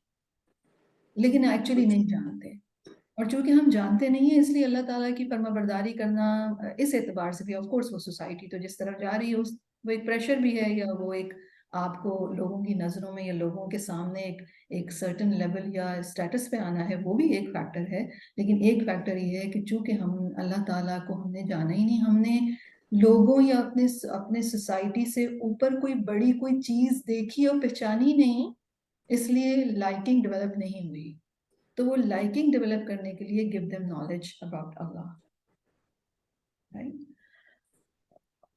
لیکن ایکچولی نہیں جانتے. اور چونکہ ہم جانتے نہیں ہیں اس لیے اللہ تعالیٰ کی فرما برداری کرنا اس اعتبار سے بھی, آف کورس وہ سوسائٹی تو جس طرف جا رہی ہے وہ ایک پریشر بھی ہے, یا وہ ایک آپ کو لوگوں کی نظروں میں یا لوگوں کے سامنے ایک سرٹن لیول یا اسٹیٹس پہ آنا ہے, وہ بھی ایک فیکٹر ہے. لیکن ایک فیکٹر یہ ہے کہ چونکہ ہم اللہ تعالیٰ کو ہم نے جانا ہی نہیں, ہم نے لوگوں یا اپنے سوسائٹی سے اوپر کوئی بڑی کوئی چیز دیکھی اور پہچانی نہیں, اس لیے لائکنگ ڈیولپ نہیں ہوئی. تو وہ لائکنگ ڈیولپ کرنے کے لیے give them knowledge about Allah, right?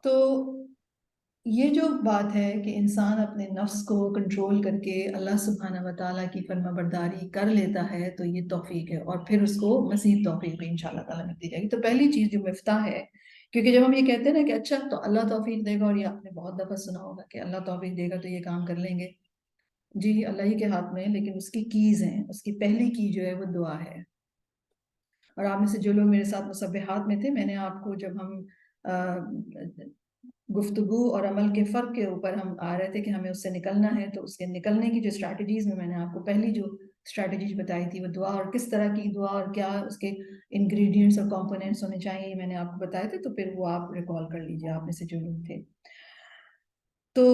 تو یہ جو بات ہے کہ انسان اپنے نفس کو کنٹرول کر کے اللہ سبحانہ و تعالیٰ کی فرما برداری کر لیتا ہے تو یہ توفیق ہے, اور پھر اس کو مزید توفیق انشاءاللہ تعالیٰ ملتی جائے گی. تو پہلی چیز جو مفتاح ہے, کیونکہ جب ہم یہ کہتے ہیں نا کہ اچھا تو اللہ توفیق دے گا, اور یہ آپ نے بہت دفعہ سنا ہوگا کہ اللہ توفیق دے گا تو یہ کام کر لیں گے, جی اللہ ہی کے ہاتھ میں ہے, لیکن اس کی کیز ہیں. اس کی پہلی کی جو ہے وہ دعا ہے. اور آپ میں سے جو لوگ میرے ساتھ مسبحات میں تھے, میں نے آپ کو جب ہم گفتگو اور عمل کے فرق کے اوپر ہم آ رہے تھے کہ ہمیں اس سے نکلنا ہے, تو اس کے نکلنے کی جو اسٹریٹجیز میں نے آپ کو پہلی جو اسٹریٹجیز بتائی تھی وہ دعا, اور کس طرح کی دعا اور کیا اس کے انگریڈینٹس اور کمپوننٹس ہونے چاہیے میں نے آپ کو بتائے تھے. تو پھر وہ آپ ریکال کر لیجیے آپ میں سے جو لوگ تھے. تو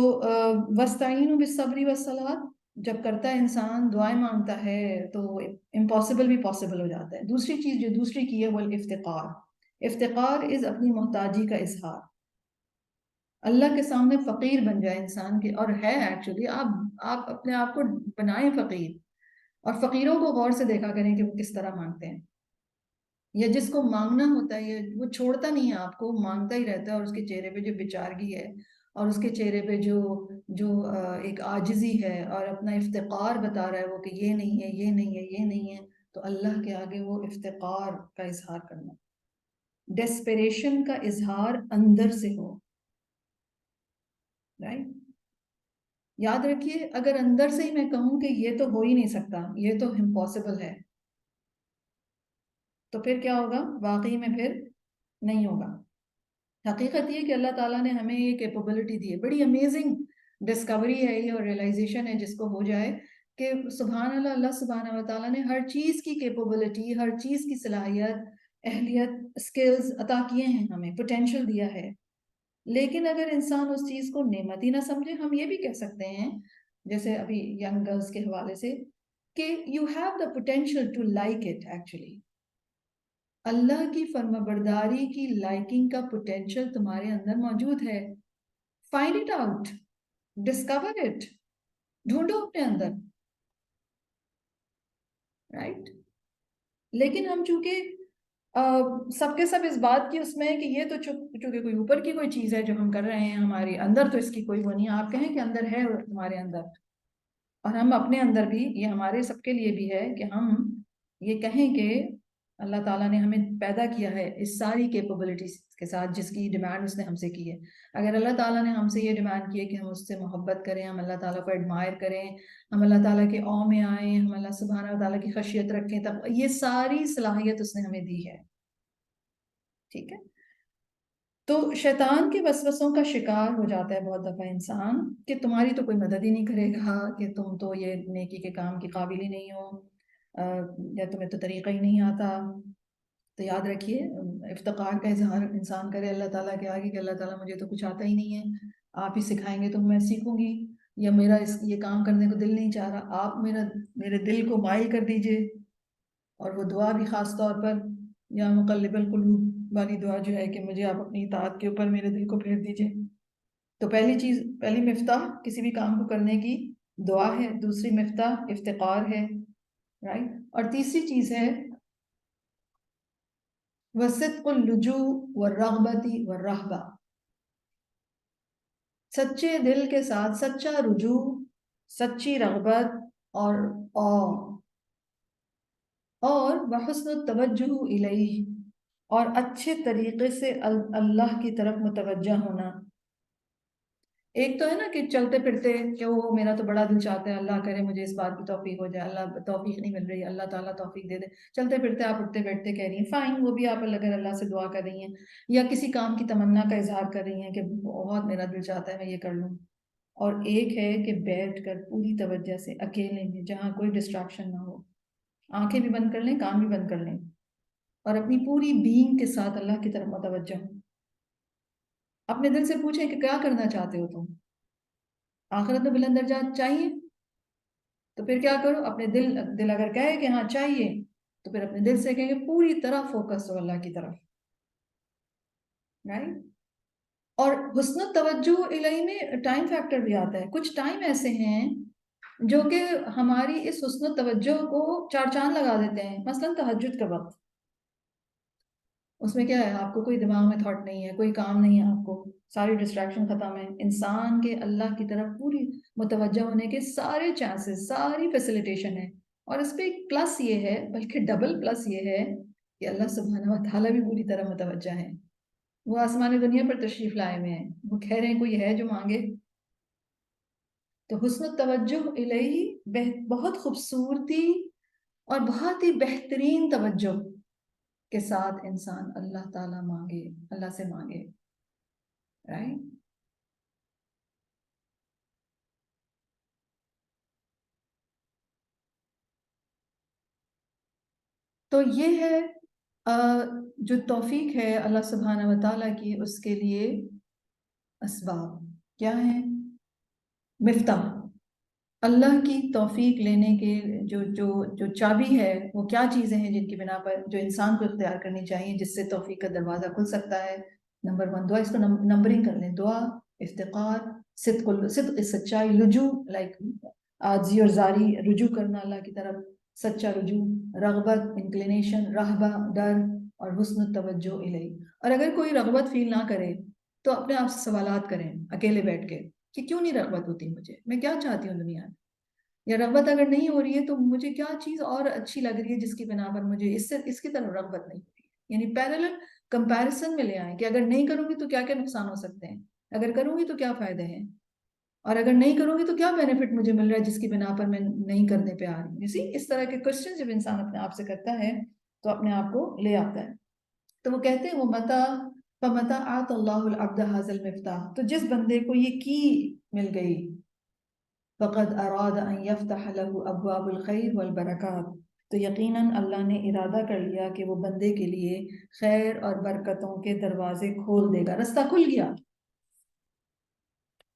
وَاسْتَعِینُوا بِالصَّبْرِ وَالصَّلَاةِ جب کرتا ہے انسان دعائیں مانگتا ہے تو امپاسبل بھی پاسبل ہو جاتا ہے. دوسری چیز جو دوسری کی ہے وہ الافتقار. افتقار از اپنی محتاجی کا اظہار. اللہ کے سامنے فقیر بن جائے انسان کے, اور ہے ایکچولی, آپ اپنے آپ کو بنائیں فقیر, اور فقیروں کو غور سے دیکھا کریں کہ وہ کس طرح مانگتے ہیں. یا جس کو مانگنا ہوتا ہے وہ چھوڑتا نہیں ہے آپ کو, مانگتا ہی رہتا ہے, اور اس کے چہرے پہ جو بیچارگی ہے اور اس کے چہرے پہ جو ایک عاجزی ہے اور اپنا افتقار بتا رہا ہے وہ کہ یہ نہیں ہے, یہ نہیں ہے, یہ نہیں ہے, تو اللہ کے آگے وہ افتقار کا اظہار کرنا, ڈیسپریشن کا اظہار اندر سے ہو, رائٹ. یاد رکھیے اگر اندر سے ہی میں کہوں کہ یہ تو ہو ہی نہیں سکتا, یہ تو امپاسبل ہے, تو پھر کیا ہوگا, واقعی میں پھر نہیں ہوگا. حقیقت یہ کہ اللہ تعالیٰ نے ہمیں یہ کیپبلٹی دی ہے, بڑی امیزنگ ڈسکوری ہے یہ, اور ریئلائزیشن ہے جس کو ہو جائے کہ سبحان اللہ, اللہ سبحانہ و تعالیٰ نے ہر چیز کی کیپبلٹی, ہر چیز کی صلاحیت, اہلیت, اسکلز عطا کیے ہیں ہمیں, پوٹینشل دیا ہے. لیکن اگر انسان اس چیز کو نعمت ہی نہ سمجھے، ہم یہ بھی کہہ سکتے ہیں جیسے ابھی ینگ گرلز کے حوالے سے کہ you have the potential to like it. Actually Allah کی فرما برداری کی لائکنگ کا پوٹینشیل تمہارے اندر موجود ہے. Find it out, discover it, ڈھونڈو اپنے اندر، رائٹ. لیکن ہم چونکہ سب کے سب اس بات کی اس میں ہے کہ یہ تو چونکہ کوئی اوپر کی کوئی چیز ہے جو ہم کر رہے ہیں، ہمارے اندر تو اس کی کوئی وہ نہیں. آپ کہیں کہ اندر ہے ہمارے اندر، اور ہم اپنے اندر بھی، یہ ہمارے سب کے لیے بھی ہے کہ ہم یہ کہیں کہ اللہ تعالیٰ نے ہمیں پیدا کیا ہے اس ساری کیپبلٹیز کے ساتھ جس کی ڈیمانڈ اس نے ہم سے کی ہے. اگر اللہ تعالیٰ نے ہم سے یہ ڈیمانڈ کی ہے کہ ہم اس سے محبت کریں، ہم اللہ تعالیٰ کو ایڈمائر کریں، ہم اللہ تعالیٰ کے او میں آئیں، ہم اللہ سبحانہ و تعالیٰ کی خشیت رکھیں، تب یہ ساری صلاحیت اس نے ہمیں دی ہے. ٹھیک ہے. تو شیطان کے وسوسوں کا شکار ہو جاتا ہے بہت دفعہ انسان کہ تمہاری تو کوئی مدد ہی نہیں کرے گا، کہ تم تو یہ نیکی کے کام کی قابل ہی نہیں ہو، یا تمہیں تو طریقہ ہی نہیں آتا. تو یاد رکھیے، افتقار کا اظہار انسان کرے اللہ تعالیٰ کے آگے کہ اللہ تعالیٰ مجھے تو کچھ آتا ہی نہیں ہے، آپ ہی سکھائیں گے تو میں سیکھوں گی، یا میرا یہ کام کرنے کو دل نہیں چاہ رہا، آپ میرے دل کو مائل کر دیجئے. اور وہ دعا بھی خاص طور پر یا مقلب القلوب والی دعا جو ہے کہ مجھے آپ اپنی اطاعت کے اوپر میرے دل کو پھیر دیجئے. تو پہلی مفتاح کسی بھی کام کو کرنے کی دعا ہے، دوسری مفتاح افتقار ہے، رائٹ. اور تیسری چیز ہے وَصِدْقُ اللُّجُوءِ وَالرَّغْبَةِ وَالرَّهْبَةِ، سچے دل کے ساتھ سچا رجوع، سچی رغبت اور وحسن التوجہ الیہ، اور اچھے طریقے سے اللہ کی طرف متوجہ ہونا. ایک تو ہے نا کہ چلتے پھرتے کہ وہ میرا تو بڑا دل چاہتا ہے، اللہ کرے مجھے اس بات کی توفیق ہو جائے، اللہ توفیق نہیں مل رہی، اللہ تعالیٰ توفیق دے دے. چلتے پھرتے آپ اٹھتے بیٹھتے کہہ رہی ہیں، فائن، وہ بھی آپ اگر اللہ سے دعا کر رہی ہیں یا کسی کام کی تمنا کا اظہار کر رہی ہیں کہ بہت میرا دل چاہتا ہے میں یہ کر لوں. اور ایک ہے کہ بیٹھ کر پوری توجہ سے اکیلے میں جہاں کوئی ڈسٹریکشن نہ ہو، آنکھیں بھی بند کر لیں، کان بھی بند کر لیں، اور اپنی پوری بینگ کے ساتھ اللہ کی طرف متوجہ ہوں. اپنے دل سے پوچھیں کہ کیا کرنا چاہتے ہو تم؟ آخرت میں بلند درجات چاہیے تو پھر کیا کرو؟ اپنے دل اگر کہے کہ ہاں چاہیے تو پھر اپنے دل سے کہیں کہ پوری طرح فوکس ہو اللہ کی طرف، رائٹ. اور حسن توجہ الہی میں ٹائم فیکٹر بھی آتا ہے. کچھ ٹائم ایسے ہیں جو کہ ہماری اس حسن توجہ کو چار چاند لگا دیتے ہیں. مثلا تہجد کا وقت، اس میں کیا ہے؟ آپ کو کوئی دماغ میں تھاٹ نہیں ہے، کوئی کام نہیں ہے، آپ کو ساری ڈسٹریکشن ختم ہے، انسان کے اللہ کی طرف پوری متوجہ ہونے کے سارے چانسز، ساری فیسیلیٹیشن ہے. اور اس پہ ایک پلس یہ ہے، بلکہ ڈبل پلس یہ ہے کہ اللہ سبحانہ و تعالیٰ بھی پوری طرح متوجہ ہے. وہ آسمان دنیا پر تشریف لائے ہوئے ہیں، وہ کہہ رہے ہیں کوئی ہے جو مانگے. تو حسن توجہ الہی بہت خوبصورتی اور بہت ہی بہترین توجہ کے ساتھ انسان اللہ تعالیٰ مانگے، اللہ سے مانگے، رائٹ. تو یہ ہے جو توفیق ہے اللہ سبحانہ و تعالیٰ کی، اس کے لیے اسباب کیا ہیں؟ مفتاح اللہ کی توفیق لینے کے جو چابی ہے، وہ کیا چیزیں ہیں جن کی بنا پر جو انسان کو اختیار کرنی چاہیے جس سے توفیق کا دروازہ کھل سکتا ہے؟ نمبر 1 دعا، اس کو نمبرنگ کر لیں: دعا، افتقار، صدق سچائی، لجوء لائک عاجزی اور زاری، رجوع کرنا اللہ کی طرف، سچا رجوع، رغبت انکلینیشن، رہبہ ڈر، اور حسن توجہ الیہ. اور اگر کوئی رغبت فیل نہ کرے تو اپنے آپ سے سوالات کریں اکیلے بیٹھ کے کہ کیوں نہیں رغبت ہوتی مجھے، میں کیا چاہتی ہوں دنیا میں. یا رغبت اگر نہیں ہو رہی ہے تو مجھے کیا چیز اور اچھی لگ رہی ہے جس کی بنا پر مجھے اس کی طرف رغبت نہیں ہو رہی ہے. یعنی پیرالل کمپیریزن میں لے آئیں کہ اگر نہیں کروں گی تو کیا کیا نقصان ہو سکتے ہیں، اگر کروں گی تو کیا فائدے ہیں، اور اگر نہیں کروں گی تو کیا بینیفٹ مجھے مل رہا ہے جس کی بنا پر میں نہیں کرنے پہ آ رہی ہوں. اسی اس طرح کے کوشچن جب انسان اپنے آپ سے کرتا ہے تو اپنے آپ کو لے آتا ہے. تو وہ کہتے ہیں وہ فَمَتَا آتَ اللَّهُ الْعَبْدَ هَذَا الْمِفْتَاحَ، تو جس بندے کو یہ کی مل گئی، فَقَدْ أَرَادَ أَن يَفْتَحَ لَهُ أَبْوَابُ الْخَيْرِ وَالْبَرَكَاتِ، تو یقیناً اللہ نے ارادہ کر لیا کہ وہ بندے کے لیے خیر اور برکتوں کے دروازے کھول دے گا. رستہ کھل گیا.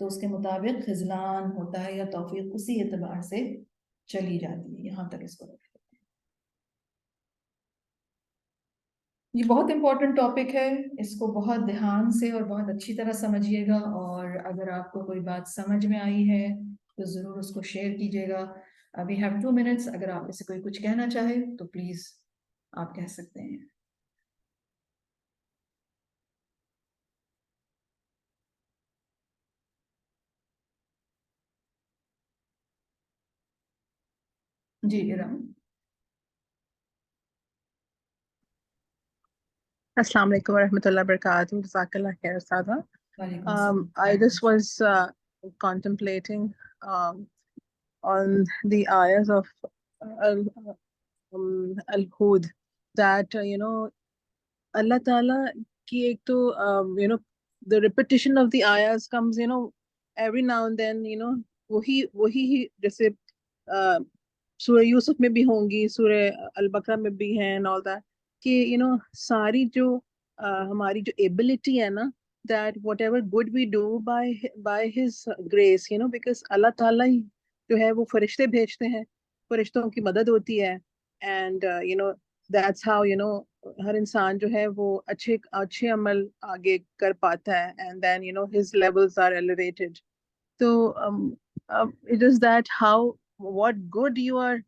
تو اس کے مطابق خذلان ہوتا ہے یا توفیق اسی اعتبار سے چلی جاتی ہے. یہاں تک اس کو رکھ لیتے ہیں. یہ بہت امپورٹنٹ ٹاپک ہے, اس کو بہت دھیان سے اور بہت اچھی طرح سمجھیے گا, اور اگر آپ کو کوئی بات سمجھ میں آئی ہے تو ضرور اس کو شیئر کیجیے گا. ابھی ہیو 2 منٹس, اگر آپ میں سے کوئی کچھ کہنا چاہے تو پلیز آپ کہہ سکتے ہیں. جی Iram. Assalamu alaikum wa rahmatullahi wa barakatuh. Jazakallah khair, Sada. وعلیکم السلام. I just was contemplating on the ayahs of Al-Hud that, Allah Ta'ala ki ek to, the repetition of the ayahs comes, every now and then, wahi jaise Surah Yusuf mein bhi hongi, Surah Al-Baqarah mein bhi hai and all that. کہ ساری جو ہماری جو ability ہے نا, that whatever good we do by his grace, because اللہ تعالیٰ جو ہے وہ فرشتے بھیجتے ہیں, فرشتوں کی مدد ہوتی ہے, and that's how ہر انسان جو ہے وہ اچھے عمل آگے کر پاتا ہے, and then his levels are elevated. So it is that how what good you are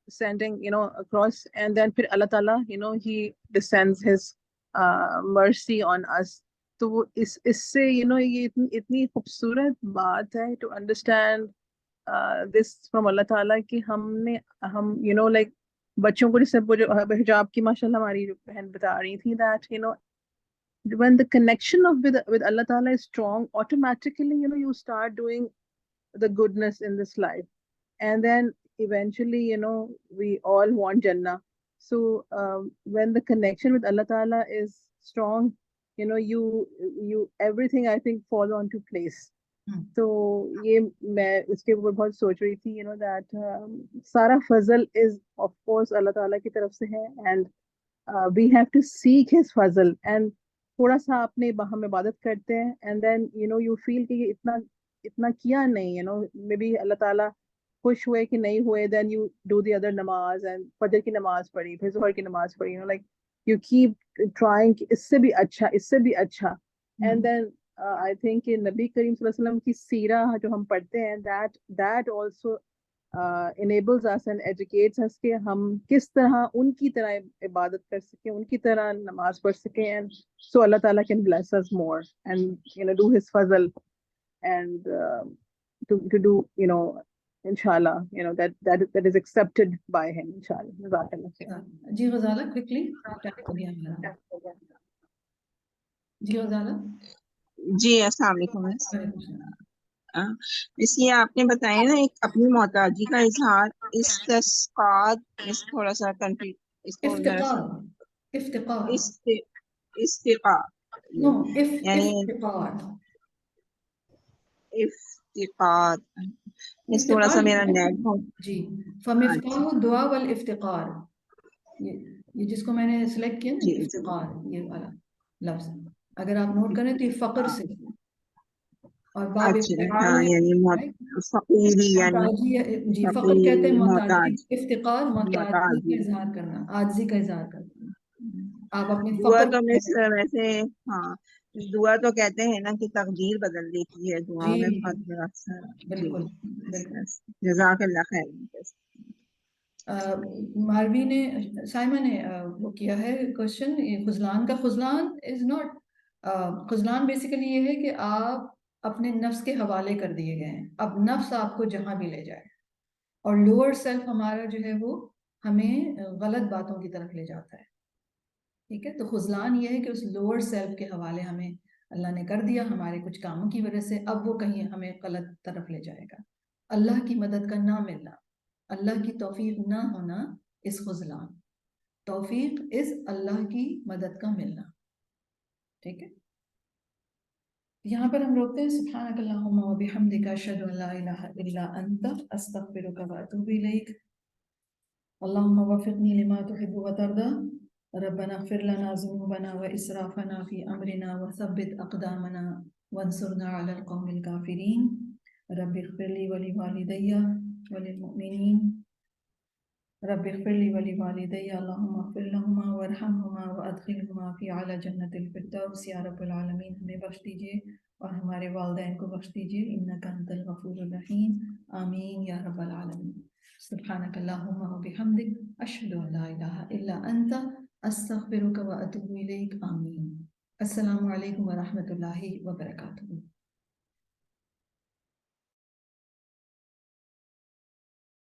sending across, and then phi Allah Ta'ala he descends his mercy on us. تو وہ اس سے یہ اتنی خوبصورت بات ہے to understand this from اللہ تعالیٰ کہ ہم like بچوں کو جیسے حجاب کی ماشاءاللہ ہماری بہن بتا رہی تھی that when the connection with Allah Ta'ala is strong, automatically you start doing the goodness in this life, and then eventually we all want Jannah. So when the connection with Allah Ta'ala is strong, you everything I think fall onto place. تو یہ میں اس کے اوپر بہت سوچ رہی تھی that سارا فضل is of course اللہ تعالیٰ کی طرف سے ہے, and we have to seek his Fazal, and تھوڑا سا اپنے ہم عبادت کرتے ہیں, and then you feel کہ یہ اتنا کیا نہیں, maybe اللہ تعالیٰ خوش ہوئے کہ نہیں ہوئے, then you do the other نماز, and فجر کی نماز پڑھی, پھر ظہر کی نماز پڑھی, like you keep trying اس سے بھی اچھا, and then I think کہ نبی کریم صلی اللہ علیہ وسلم کی سیرہ جو ہم پڑھتے ہیں, that also enables us and educates us کہ ہم کس طرح ان کی طرح عبادت کر سکیں, ان کی طرح نماز پڑھ سکیں, and so Allah Ta'ala can bless us more and do his fazl, and to do inshallah that is accepted by him inshallah. Jazakallah khair. G Ghazala quickly, time ہو گیا ہمارا. جی غزالہ. جی السلام علیکم. وعلیکم السلام. اس لیے آپ نے بتایا نا ایک اپنی محتاجی کا اظہار, استسقاء, اس تھوڑا سا کنفیوز, اس کو افتقار استقاء نو یعنی افتقار, اس تھوڑا سا میرا نیٹ ہو. جی فمفتاح الدعاء والافتقار, یہ جس کو میں نے سلیکٹ کیا نا, افتقار یہ والا لفظ اگر آپ نوٹ کریں تو یہ فقر سے, اور باب ہاں یعنی فقیری یعنی جی فقر کہتے ہیں محتاجی, محتاج, افتقار محتاجی کا اظہار کرنا, عاجزی کا اظہار کرنا. آپ اپنے دعا فقر تو ویسے ہاں دعا تو کہتے ہیں نا کہ تقدیر بدل دیتی ہے, دعاؤں میں بہت بڑا بالکل. جزاک اللہ خیر. ماروی نے سائمہ نے وہ کیا ہے کوشچن, خذلان کا, خذلان از ناٹ, خذلان بیسیکلی یہ ہے کہ آپ اپنے نفس کے حوالے کر دیے گئے ہیں, اب نفس آپ کو جہاں بھی لے جائے, اور لوور سیلف ہمارا جو ہے وہ ہمیں غلط باتوں کی طرف لے جاتا ہے. ٹھیک ہے, تو خذلان یہ ہے کہ اس لوور سیلف کے حوالے ہمیں اللہ نے کر دیا ہمارے کچھ کاموں کی وجہ سے, اب وہ کہیں ہمیں غلط طرف لے جائے گا. اللہ کی مدد کا نہ ملنا, اللہ کی توفیق نہ ہونا اس خذلان, توفیق از اللہ کی مدد کا ملنا. ٹھیک ہے, یہاں پر ہم روکتے ہیں. سبحانک اللہم و بحمدک اشہد ان لا الہ الا انت استغفرک و اتوب الیک. اللہم وفقنی لما تحب و ترضى. ربنا اغفر لنا ذنوبنا و اسرافنا فی امرنا و ثبت اقدامنا وانصرنا على القوم الكافرين رب اغفر لي ولوالدي وللمؤمنين رب اغفر لي ولوالدي اللهم اغفر لهما وارحمهما وادخلهما في اعلی جنت الفردوس یا رب العالمین ہمیں بخش دیجیے اور ہمارے والدین کو بخش دیجیے انک انت الغفور الرحیم آمین یا رب العالمین سبحانک اللہم وبحمدک اشہد ان لا الہ الا انت استغفرک واتوب الیک آمین السلام علیکم ورحمۃ اللہ وبرکاتہ